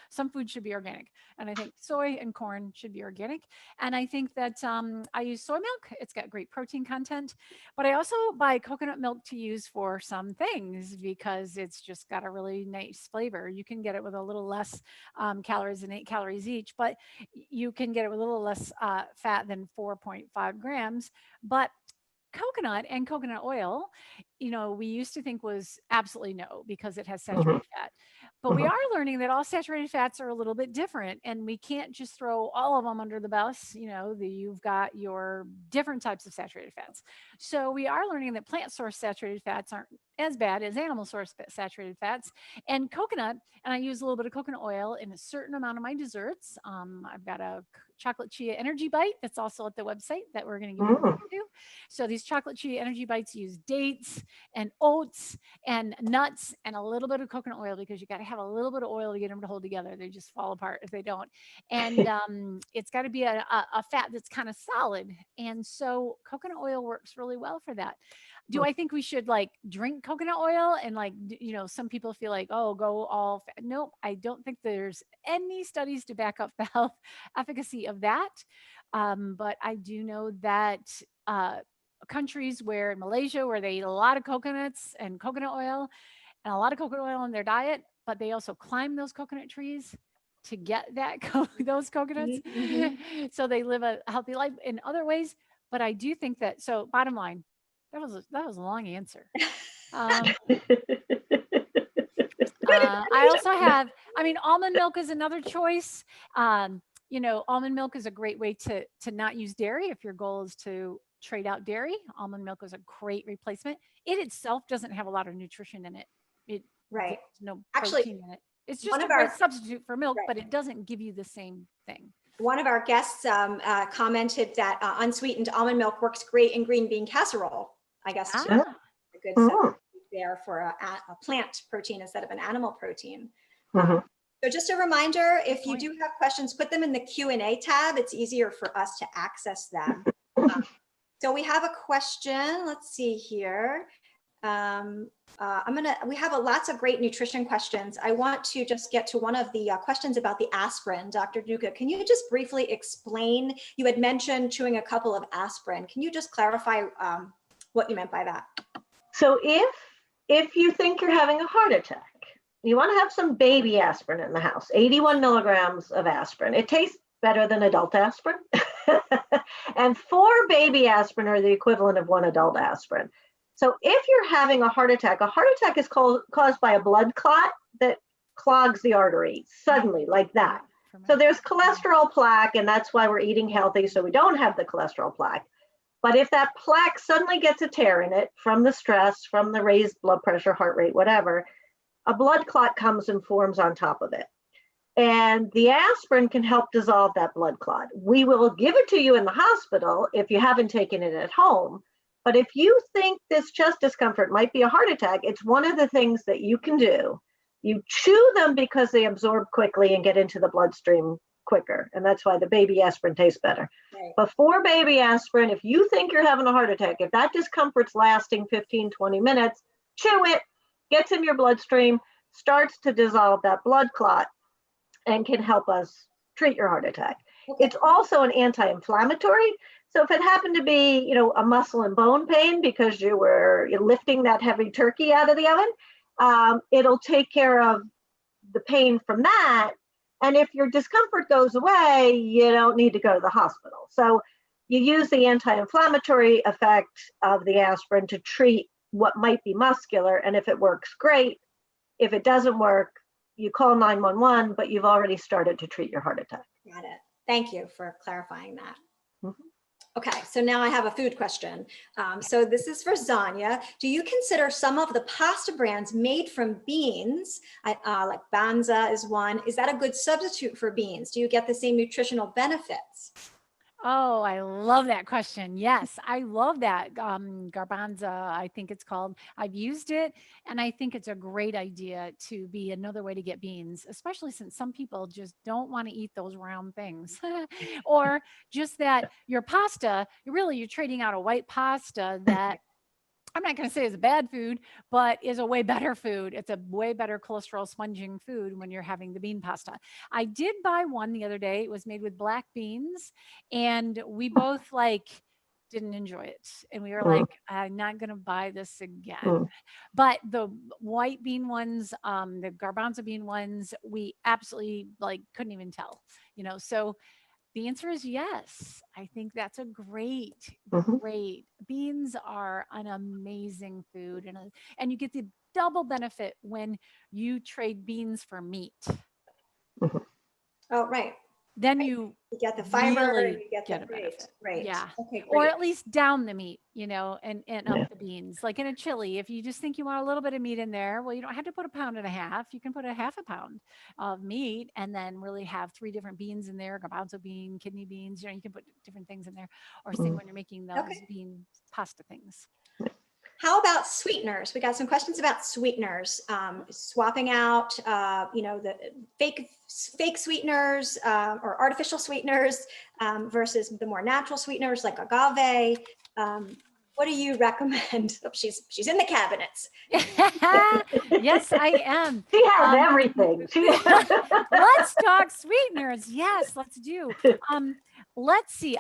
B: some food should be organic. And I think soy and corn should be organic. And I think that I use soy milk. It's got great protein content, but I also buy coconut milk to use for some things because it's just got a really nice flavor. You can get it with a little less calories than 8 calories each, but you can get it with a little less fat than 4.5 grams. But coconut and coconut oil, we used to think was absolutely no, because it has saturated fat. But we are learning that all saturated fats are a little bit different, and we can't just throw all of them under the bus. You've got your different types of saturated fats. So we are learning that plant source saturated fats aren't as bad as animal source saturated fats. And coconut, and I use a little bit of coconut oil in a certain amount of my desserts. I've got a chocolate chia energy bite that's also at the website that we're going to give you a link to. So these chocolate chia energy bites use dates and oats and nuts and a little bit of coconut oil, because you got to have a little bit of oil to get them to hold together. They just fall apart if they don't. And it's got to be a fat that's kind of solid. And so coconut oil works really well for that. Do I think we should drink coconut oil and some people feel like, oh, go all fat? Nope, I don't think there's any studies to back up the health efficacy of that. But I do know that countries in Malaysia, where they eat a lot of coconuts and coconut oil and a lot of coconut oil in their diet, but they also climb those coconut trees to get those coconuts. So they live a healthy life in other ways. But I do think that, so bottom line, that was a long answer. I also have, almond milk is another choice. Almond milk is a great way to not use dairy. If your goal is to trade out dairy, almond milk is a great replacement. It itself doesn't have a lot of nutrition in it. There's no protein in it. It's just a great substitute for milk, but it doesn't give you the same thing.
A: One of our guests commented that unsweetened almond milk works great in green bean casserole. I guess too. A good substitute there for a plant protein instead of an animal protein. So just a reminder, if you do have questions, put them in the Q&A tab. It's easier for us to access them. So we have a question. Let's see here. We have lots of great nutrition questions. I want to just get to one of the questions about the aspirin. Dr. Duca, can you just briefly explain? You had mentioned chewing a couple of aspirin. Can you just clarify what you meant by that?
C: So if you think you're having a heart attack, you want to have some baby aspirin in the house, 81 milligrams of aspirin. It tastes better than adult aspirin. And 4 baby aspirin are the equivalent of 1 adult aspirin. So if you're having a heart attack is caused by a blood clot that clogs the artery suddenly like that. So there's cholesterol plaque, and that's why we're eating healthy, so we don't have the cholesterol plaque. But if that plaque suddenly gets a tear in it from the stress, from the raised blood pressure, heart rate, whatever, a blood clot comes and forms on top of it. And the aspirin can help dissolve that blood clot. We will give it to you in the hospital if you haven't taken it at home. But if you think this chest discomfort might be a heart attack, it's one of the things that you can do. You chew them because they absorb quickly and get into the bloodstream quicker. And that's why the baby aspirin tastes better. Right. But for baby aspirin, if you think you're having a heart attack, if that discomfort's lasting 15, 20 minutes, chew it, gets in your bloodstream, starts to dissolve that blood clot, and can help us treat your heart attack. Okay. It's also an anti-inflammatory. So if it happened to be, a muscle and bone pain because you're lifting that heavy turkey out of the oven, it'll take care of the pain from that. And if your discomfort goes away, you don't need to go to the hospital. So you use the anti-inflammatory effect of the aspirin to treat what might be muscular. And if it works, great. If it doesn't work, you call 911, but you've already started to treat your heart attack.
A: Got it. Thank you for clarifying that.
C: Mhm.
A: Okay, so now I have a food question. So this is for Zonya. Do you consider some of the pasta brands made from beans, like Banza is one, is that a good substitute for beans? Do you get the same nutritional benefits?
B: Oh, I love that question. Yes, I love that. Garbanza, I think it's called. I've used it, and I think it's a great idea to be another way to get beans, especially since some people just don't want to eat those round things. Or just that your pasta, you're trading out a white pasta that I'm not going to say is a bad food, but is a way better food. It's a way better cholesterol sponging food when you're having the bean pasta. I did buy one the other day. It was made with black beans, and we both didn't enjoy it. And we were like, I'm not going to buy this again. But the white bean ones, the garbanzo bean ones, we absolutely couldn't even tell, so the answer is yes. I think that's a great. Beans are an amazing food, and you get the double benefit when you trade beans for meat.
A: Oh, right.
B: Then
A: Right.
B: you
A: get the fiber,
B: really
A: you get
B: get
A: the
B: a benefit.
A: Right.
B: Yeah.
A: Okay, great.
B: Or at least down the meat, and up the beans. Like in a chili, if you just think you want a little bit of meat in there, well, you don't have to put 1.5 pounds. You can put a 0.5 pound of meat and then really have 3 different beans in there, garbanzo bean, kidney beans, you can put different things in there. Or same when you're making those bean pasta things.
A: How about sweeteners? We got some questions about sweeteners, swapping out, the fake sweeteners or artificial sweeteners versus the more natural sweeteners like agave. What do you recommend? Oh, she's in the cabinets.
B: Yes, I am.
C: She has everything.
B: Let's talk sweeteners. Yes, let's do. Let's see.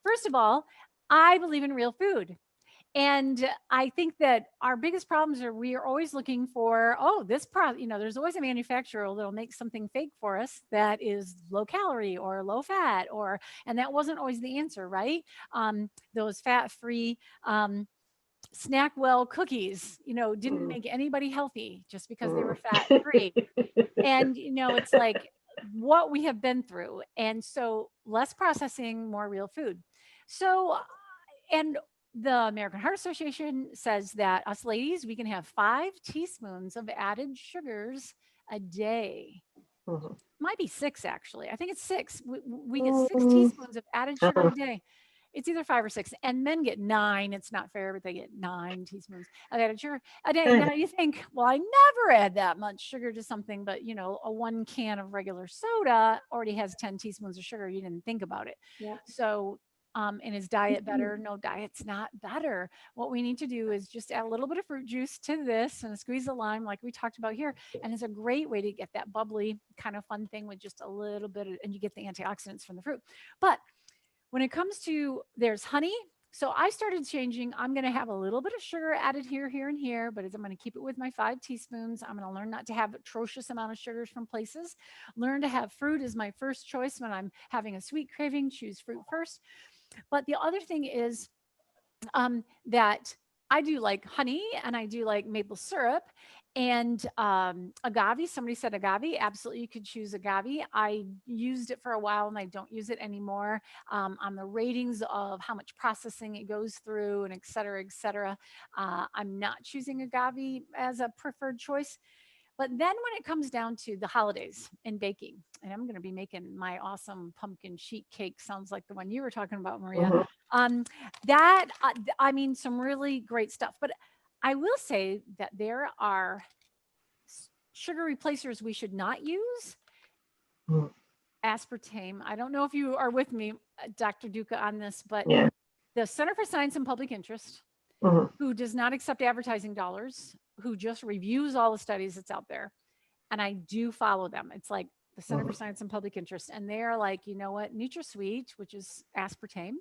B: First of all, I believe in real food. And I think that our biggest problems are we are always looking for, this product, there's always a manufacturer that'll make something fake for us that is low calorie or low fat, and that wasn't always the answer, right? Those fat-free Snackwell cookies, didn't make anybody healthy just because they were fat-free. And, it's like what we have been through. And so less processing, more real food. So, and the American Heart Association says that us ladies, we can have 5 teaspoons of added sugars a day. Might be 6, actually. I think it's 6. We get 6 teaspoons of added sugar a day. It's either 5 or 6, and men get 9. It's not fair, but they get 9 teaspoons of added sugar a day. Now you think, well, I never add that much sugar to something, but a 1 can of regular soda already has 10 teaspoons of sugar. You didn't think about it.
A: Yeah.
B: So, and is diet better? No, diet's not better. What we need to do is just add a little bit of fruit juice to this and squeeze a lime like we talked about here. And it's a great way to get that bubbly kind of fun thing with just a little bit of, and you get the antioxidants from the fruit. But when it comes to, there's honey. So I started changing. I'm going to have a little bit of sugar added here, and here, but I'm going to keep it with my 5 teaspoons. I'm going to learn not to have atrocious amount of sugars from places. Learn to have fruit as my first choice when I'm having a sweet craving. Choose fruit first. But the other thing is that I do like honey and I do like maple syrup and agave. Somebody said agave. Absolutely, you could choose agave. I used it for a while and I don't use it anymore. On the ratings of how much processing it goes through and et cetera, I'm not choosing agave as a preferred choice. But then when it comes down to the holidays and baking, and I'm going to be making my awesome pumpkin sheet cake, sounds like the one you were talking about, Maria. Some really great stuff. But I will say that there are sugar replacers we should not use. Aspartame. I don't know if you are with me, Dr. Duca, on this, but the Center for Science and Public Interest, who does not accept advertising dollars, who just reviews all the studies that's out there. And I do follow them. It's like the Center for Science and Public Interest. And they're like, you know what? NutraSweet, which is aspartame,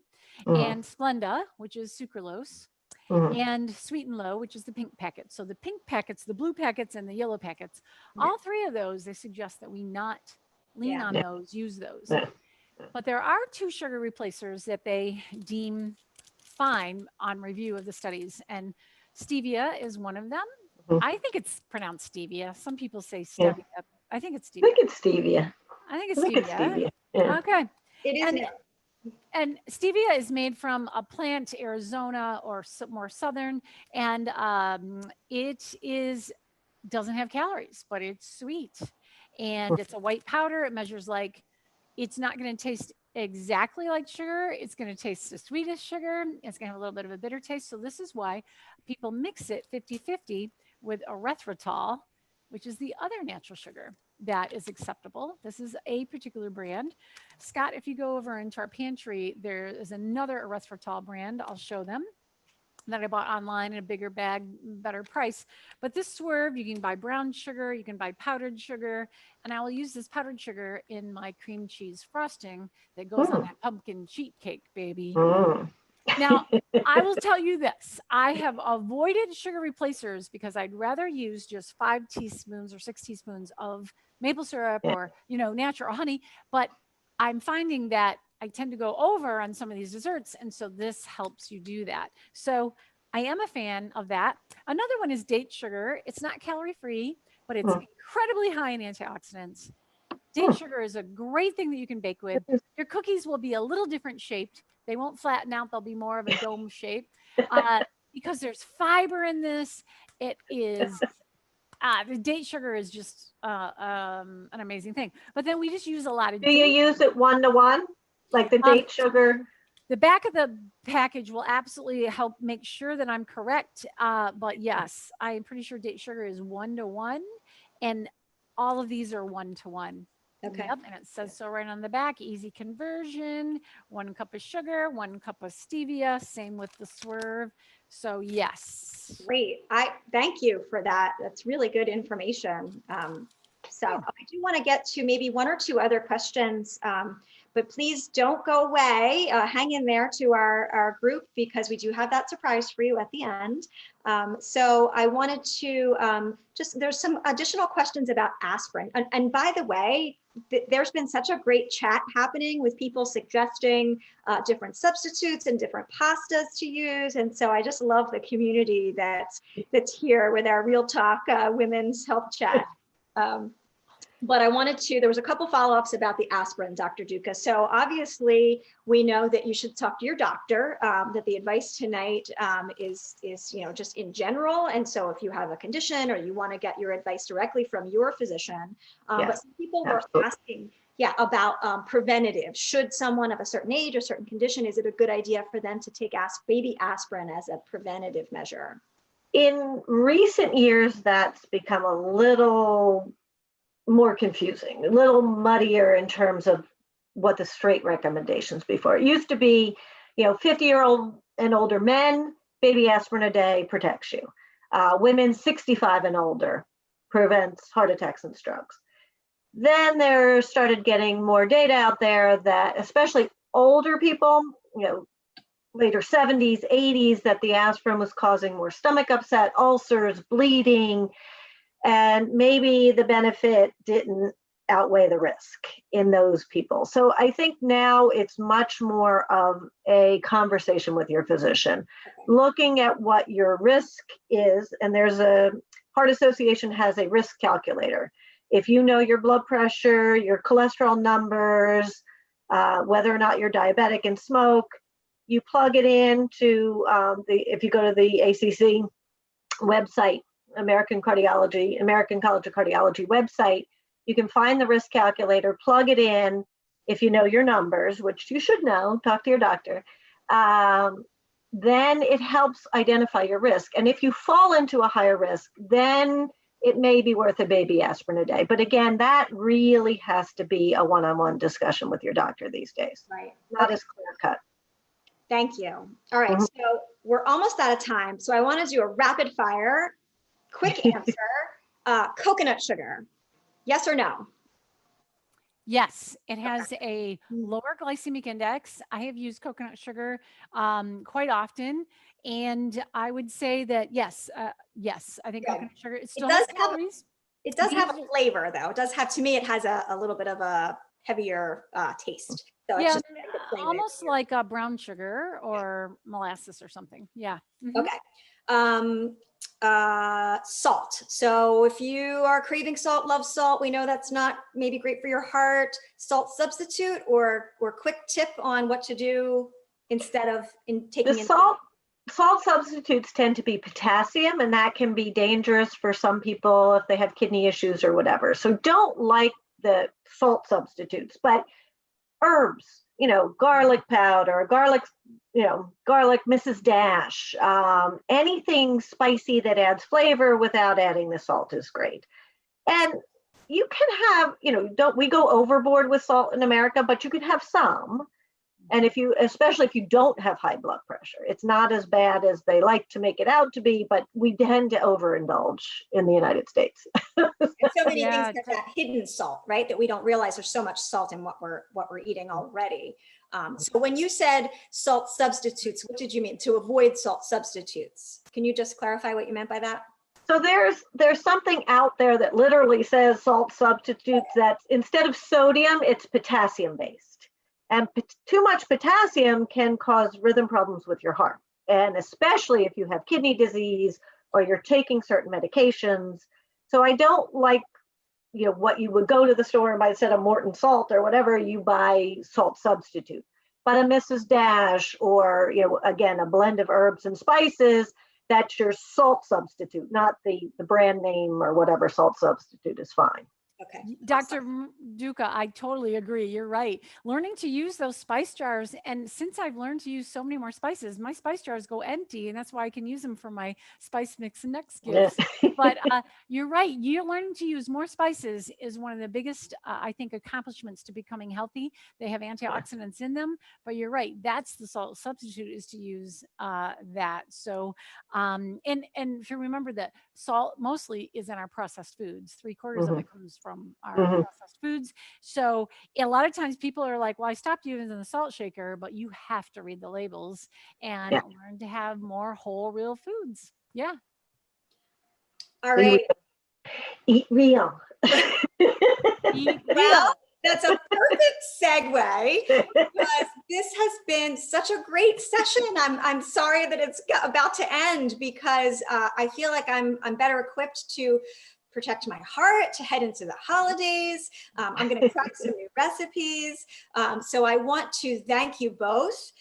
B: and Splenda, which is sucralose, and Sweet and Low, which is the pink packet. So the pink packets, the blue packets, and the yellow packets, all 3 of those, they suggest that we not lean on those, use those. But there are 2 sugar replacers that they deem fine on review of the studies. And stevia is one of them. I think it's pronounced stevia. Some people say stevia. I think it's stevia.
C: I think it's stevia.
B: I think it's stevia. Yeah. Okay.
A: It is new.
B: And stevia is made from a plant, Arizona or more southern, and doesn't have calories, but it's sweet. And it's a white powder. It measures like, it's not going to taste exactly like sugar. It's going to taste the sweetest sugar. It's going to have a little bit of a bitter taste. So this is why people mix it 50-50 with erythritol, which is the other natural sugar that is acceptable. This is a particular brand. Scott, if you go over into our pantry, there is another erythritol brand. I'll show them, that I bought online in a bigger bag, better price. But this Swerve, you can buy brown sugar, you can buy powdered sugar, and I will use this powdered sugar in my cream cheese frosting that goes on that pumpkin sheet cake, baby. Now, I will tell you this. I have avoided sugar replacers because I'd rather use just 5 teaspoons or 6 teaspoons of maple syrup or, natural honey. But I'm finding that I tend to go over on some of these desserts. And so this helps you do that. So I am a fan of that. Another one is date sugar. It's not calorie free, but it's incredibly high in antioxidants. Date sugar is a great thing that you can bake with. Your cookies will be a little different shaped. They won't flatten out. They'll be more of a dome shape because there's fiber in this. It is, the date sugar is just an amazing thing. But then we just use a lot of
C: Do you use it 1-to-1? Like the date sugar?
B: The back of the package will absolutely help make sure that I'm correct. But yes, I'm pretty sure date sugar is 1-to-1. And all of these are 1-to-1.
A: Okay.
B: Yep, and it says so right on the back. Easy conversion, 1 cup of sugar, 1 cup of stevia, same with the Swerve. So yes.
A: Great. I thank you for that. That's really good information. So I do want to get to maybe 1 or 2 other questions, but please don't go away. Hang in there to our group because we do have that surprise for you at the end. So I wanted to there's some additional questions about aspirin. And by the way, there's been such a great chat happening with people suggesting different substitutes and different pastas to use. And so I just love the community that's here with our Real Talk Women's Health Chat. But I wanted to, there was a couple follow-ups about the aspirin, Dr. Duca. So obviously we know that you should talk to your doctor, that the advice tonight is just in general. And so if you have a condition or you want to get your advice directly from your physician, but some people were asking, about preventative. Should someone of a certain age or certain condition, is it a good idea for them to take baby aspirin as a preventative measure?
C: In recent years, that's become a little more confusing, a little muddier in terms of what the straight recommendations before. It used to be, 50-year-old and older men, baby aspirin a day protects you. Women 65 and older prevents heart attacks and strokes. Then there started getting more data out there that especially older people, later 70s, 80s, that the aspirin was causing more stomach upset, ulcers, bleeding, and maybe the benefit didn't outweigh the risk in those people. So I think now it's much more of a conversation with your physician, looking at what your risk is. And there's Heart Association has a risk calculator. If you know your blood pressure, your cholesterol numbers, whether or not you're diabetic and smoke, you plug it into if you go to the ACC website, American College of Cardiology website, you can find the risk calculator, plug it in. If you know your numbers, which you should know, talk to your doctor, then it helps identify your risk. And if you fall into a higher risk, then it may be worth a baby aspirin a day. But again, that really has to be a one-on-one discussion with your doctor these days.
A: Right.
C: Not as clear cut.
A: Thank you. All right, so we're almost out of time. So I want to do a rapid fire, quick answer. Coconut sugar, yes or no?
B: Yes, it has a lower glycemic index. I have used coconut sugar quite often, and I would say that yes, I think coconut sugar, it still has calories.
A: It does have a flavor though. It does have, to me, it has a little bit of a heavier taste. So
B: yeah,
A: it's just
B: almost like a brown sugar or molasses or something. Yeah.
A: Okay. salt. So if you are craving salt, love salt, we know that's not maybe great for your heart. Salt substitute or quick tip on what to do instead of taking in
C: Salt substitutes tend to be potassium, and that can be dangerous for some people if they have kidney issues or whatever. So don't like the salt substitutes, but herbs, garlic powder, garlic Mrs. Dash, anything spicy that adds flavor without adding the salt is great. And you can have, don't we go overboard with salt in America, but you can have some. And especially if you don't have high blood pressure, it's not as bad as they like to make it out to be, but we tend to overindulge in the United States.
A: And so many things have that hidden salt, right? That we don't realize there's so much salt in what we're eating already. So when you said salt substitutes, what did you mean? To avoid salt substitutes? Can you just clarify what you meant by that?
C: So there's something out there that literally says salt substitutes that instead of sodium, it's potassium based. And too much potassium can cause rhythm problems with your heart. And especially if you have kidney disease or you're taking certain medications. So I don't like, what you would go to the store and buy instead of Morton salt or whatever, you buy salt substitute. But a Mrs. Dash or, again, a blend of herbs and spices, that's your salt substitute, not the brand name or whatever salt substitute is fine.
B: Okay. Dr. Duca, I totally agree. You're right. Learning to use those spice jars. And since I've learned to use so many more spices, my spice jars go empty. And that's why I can use them for my spice mix and next gifts. But you're right. You're learning to use more spices is one of the biggest, I think, accomplishments to becoming healthy. They have antioxidants in them. But you're right. That's the salt substitute, is to use that. So, and if you remember that salt mostly is in our processed foods, 3/4 of it comes from our processed foods. So a lot of times people are like, well, I stopped using the salt shaker, but you have to read the labels and learn to have more whole, real foods. Yeah.
A: All right.
C: Eat real.
B: Eat real.
A: Well, that's a perfect segue because this has been such a great session. I'm sorry that it's about to end because I feel like I'm better equipped to protect my heart, to head into the holidays. I'm going to crack some new recipes. So I want to thank you both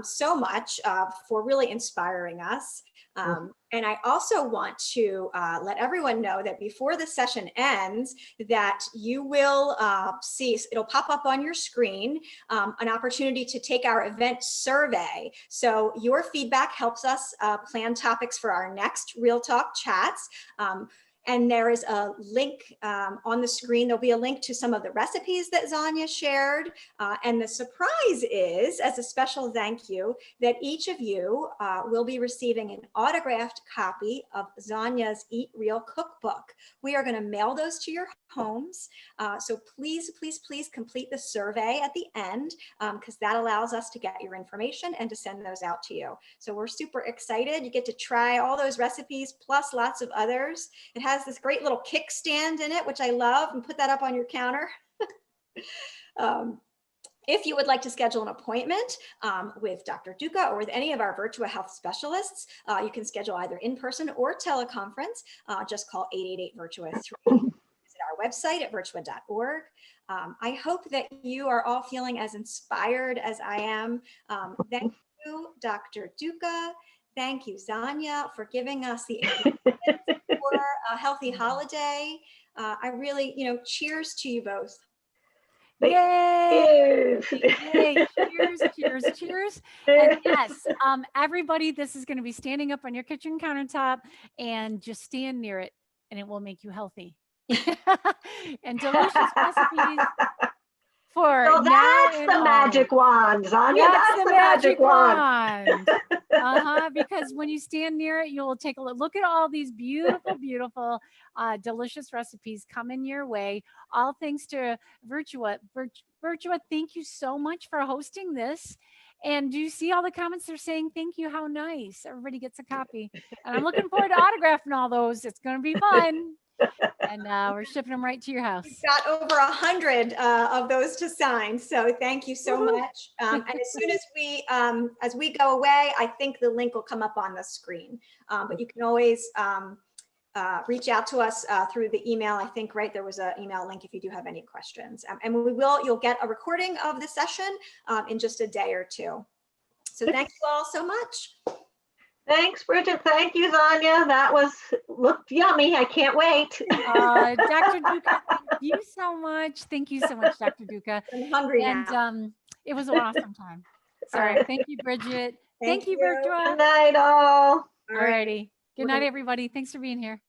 A: so much for really inspiring us. And I also want to let everyone know that before the session ends, that you will see, it'll pop up on your screen, an opportunity to take our event survey. So your feedback helps us plan topics for our next Real Talk chats. And there is a link on the screen. There'll be a link to some of the recipes that Zonya shared. And the surprise is, as a special thank you, that each of you will be receiving an autographed copy of Zonya's Eat Real cookbook. We are going to mail those to your homes. So please, please, please complete the survey at the end because that allows us to get your information and to send those out to you. So we're super excited. You get to try all those recipes plus lots of others. It has this great little kickstand in it, which I love, and put that up on your counter. If you would like to schedule an appointment with Dr. Duca or with any of our Virtua Health specialists, you can schedule either in person or teleconference. Just call 888-VIRTUA-3. Visit our website at virtua.org. I hope that you are all feeling as inspired as I am. Thank you, Dr. Duca. Thank you, Zonya, for giving us the ingredients for a healthy holiday. I really, cheers to you both.
B: Yay! Yay! Cheers, cheers, cheers. And yes, everybody, this is going to be standing up on your kitchen countertop, and just stand near it and it will make you healthy. And delicious recipes for
C: so that's the magic wand, Zonya. That's the magic wand.
B: Because when you stand near it, you'll take a look at all these beautiful, delicious recipes coming your way. All thanks to Virtua. Virtua, thank you so much for hosting this. And do you see all the comments? They're saying, thank you, how nice. Everybody gets a copy. And I'm looking forward to autographing all those. It's going to be fun. And we're shipping them right to your house.
A: We've got over 100 of those to sign. So thank you so much. And as soon as we go away, I think the link will come up on the screen. But you can always reach out to us through the email. I think, right, there was an email link if you do have any questions. And you'll get a recording of the session in just a day or two. So thank you all so much.
C: Thanks, Bridget. Thank you, Zonya. That looked yummy. I can't wait.
B: Dr. Duca, thank you so much. Thank you so much, Dr. Duca.
A: I'm hungry
B: and
A: now.
B: It was an awesome time. Sorry. Thank you, Bridget. Thank you, Virtua.
C: Good night, all.
B: All righty. Good night, everybody. Thanks for being here.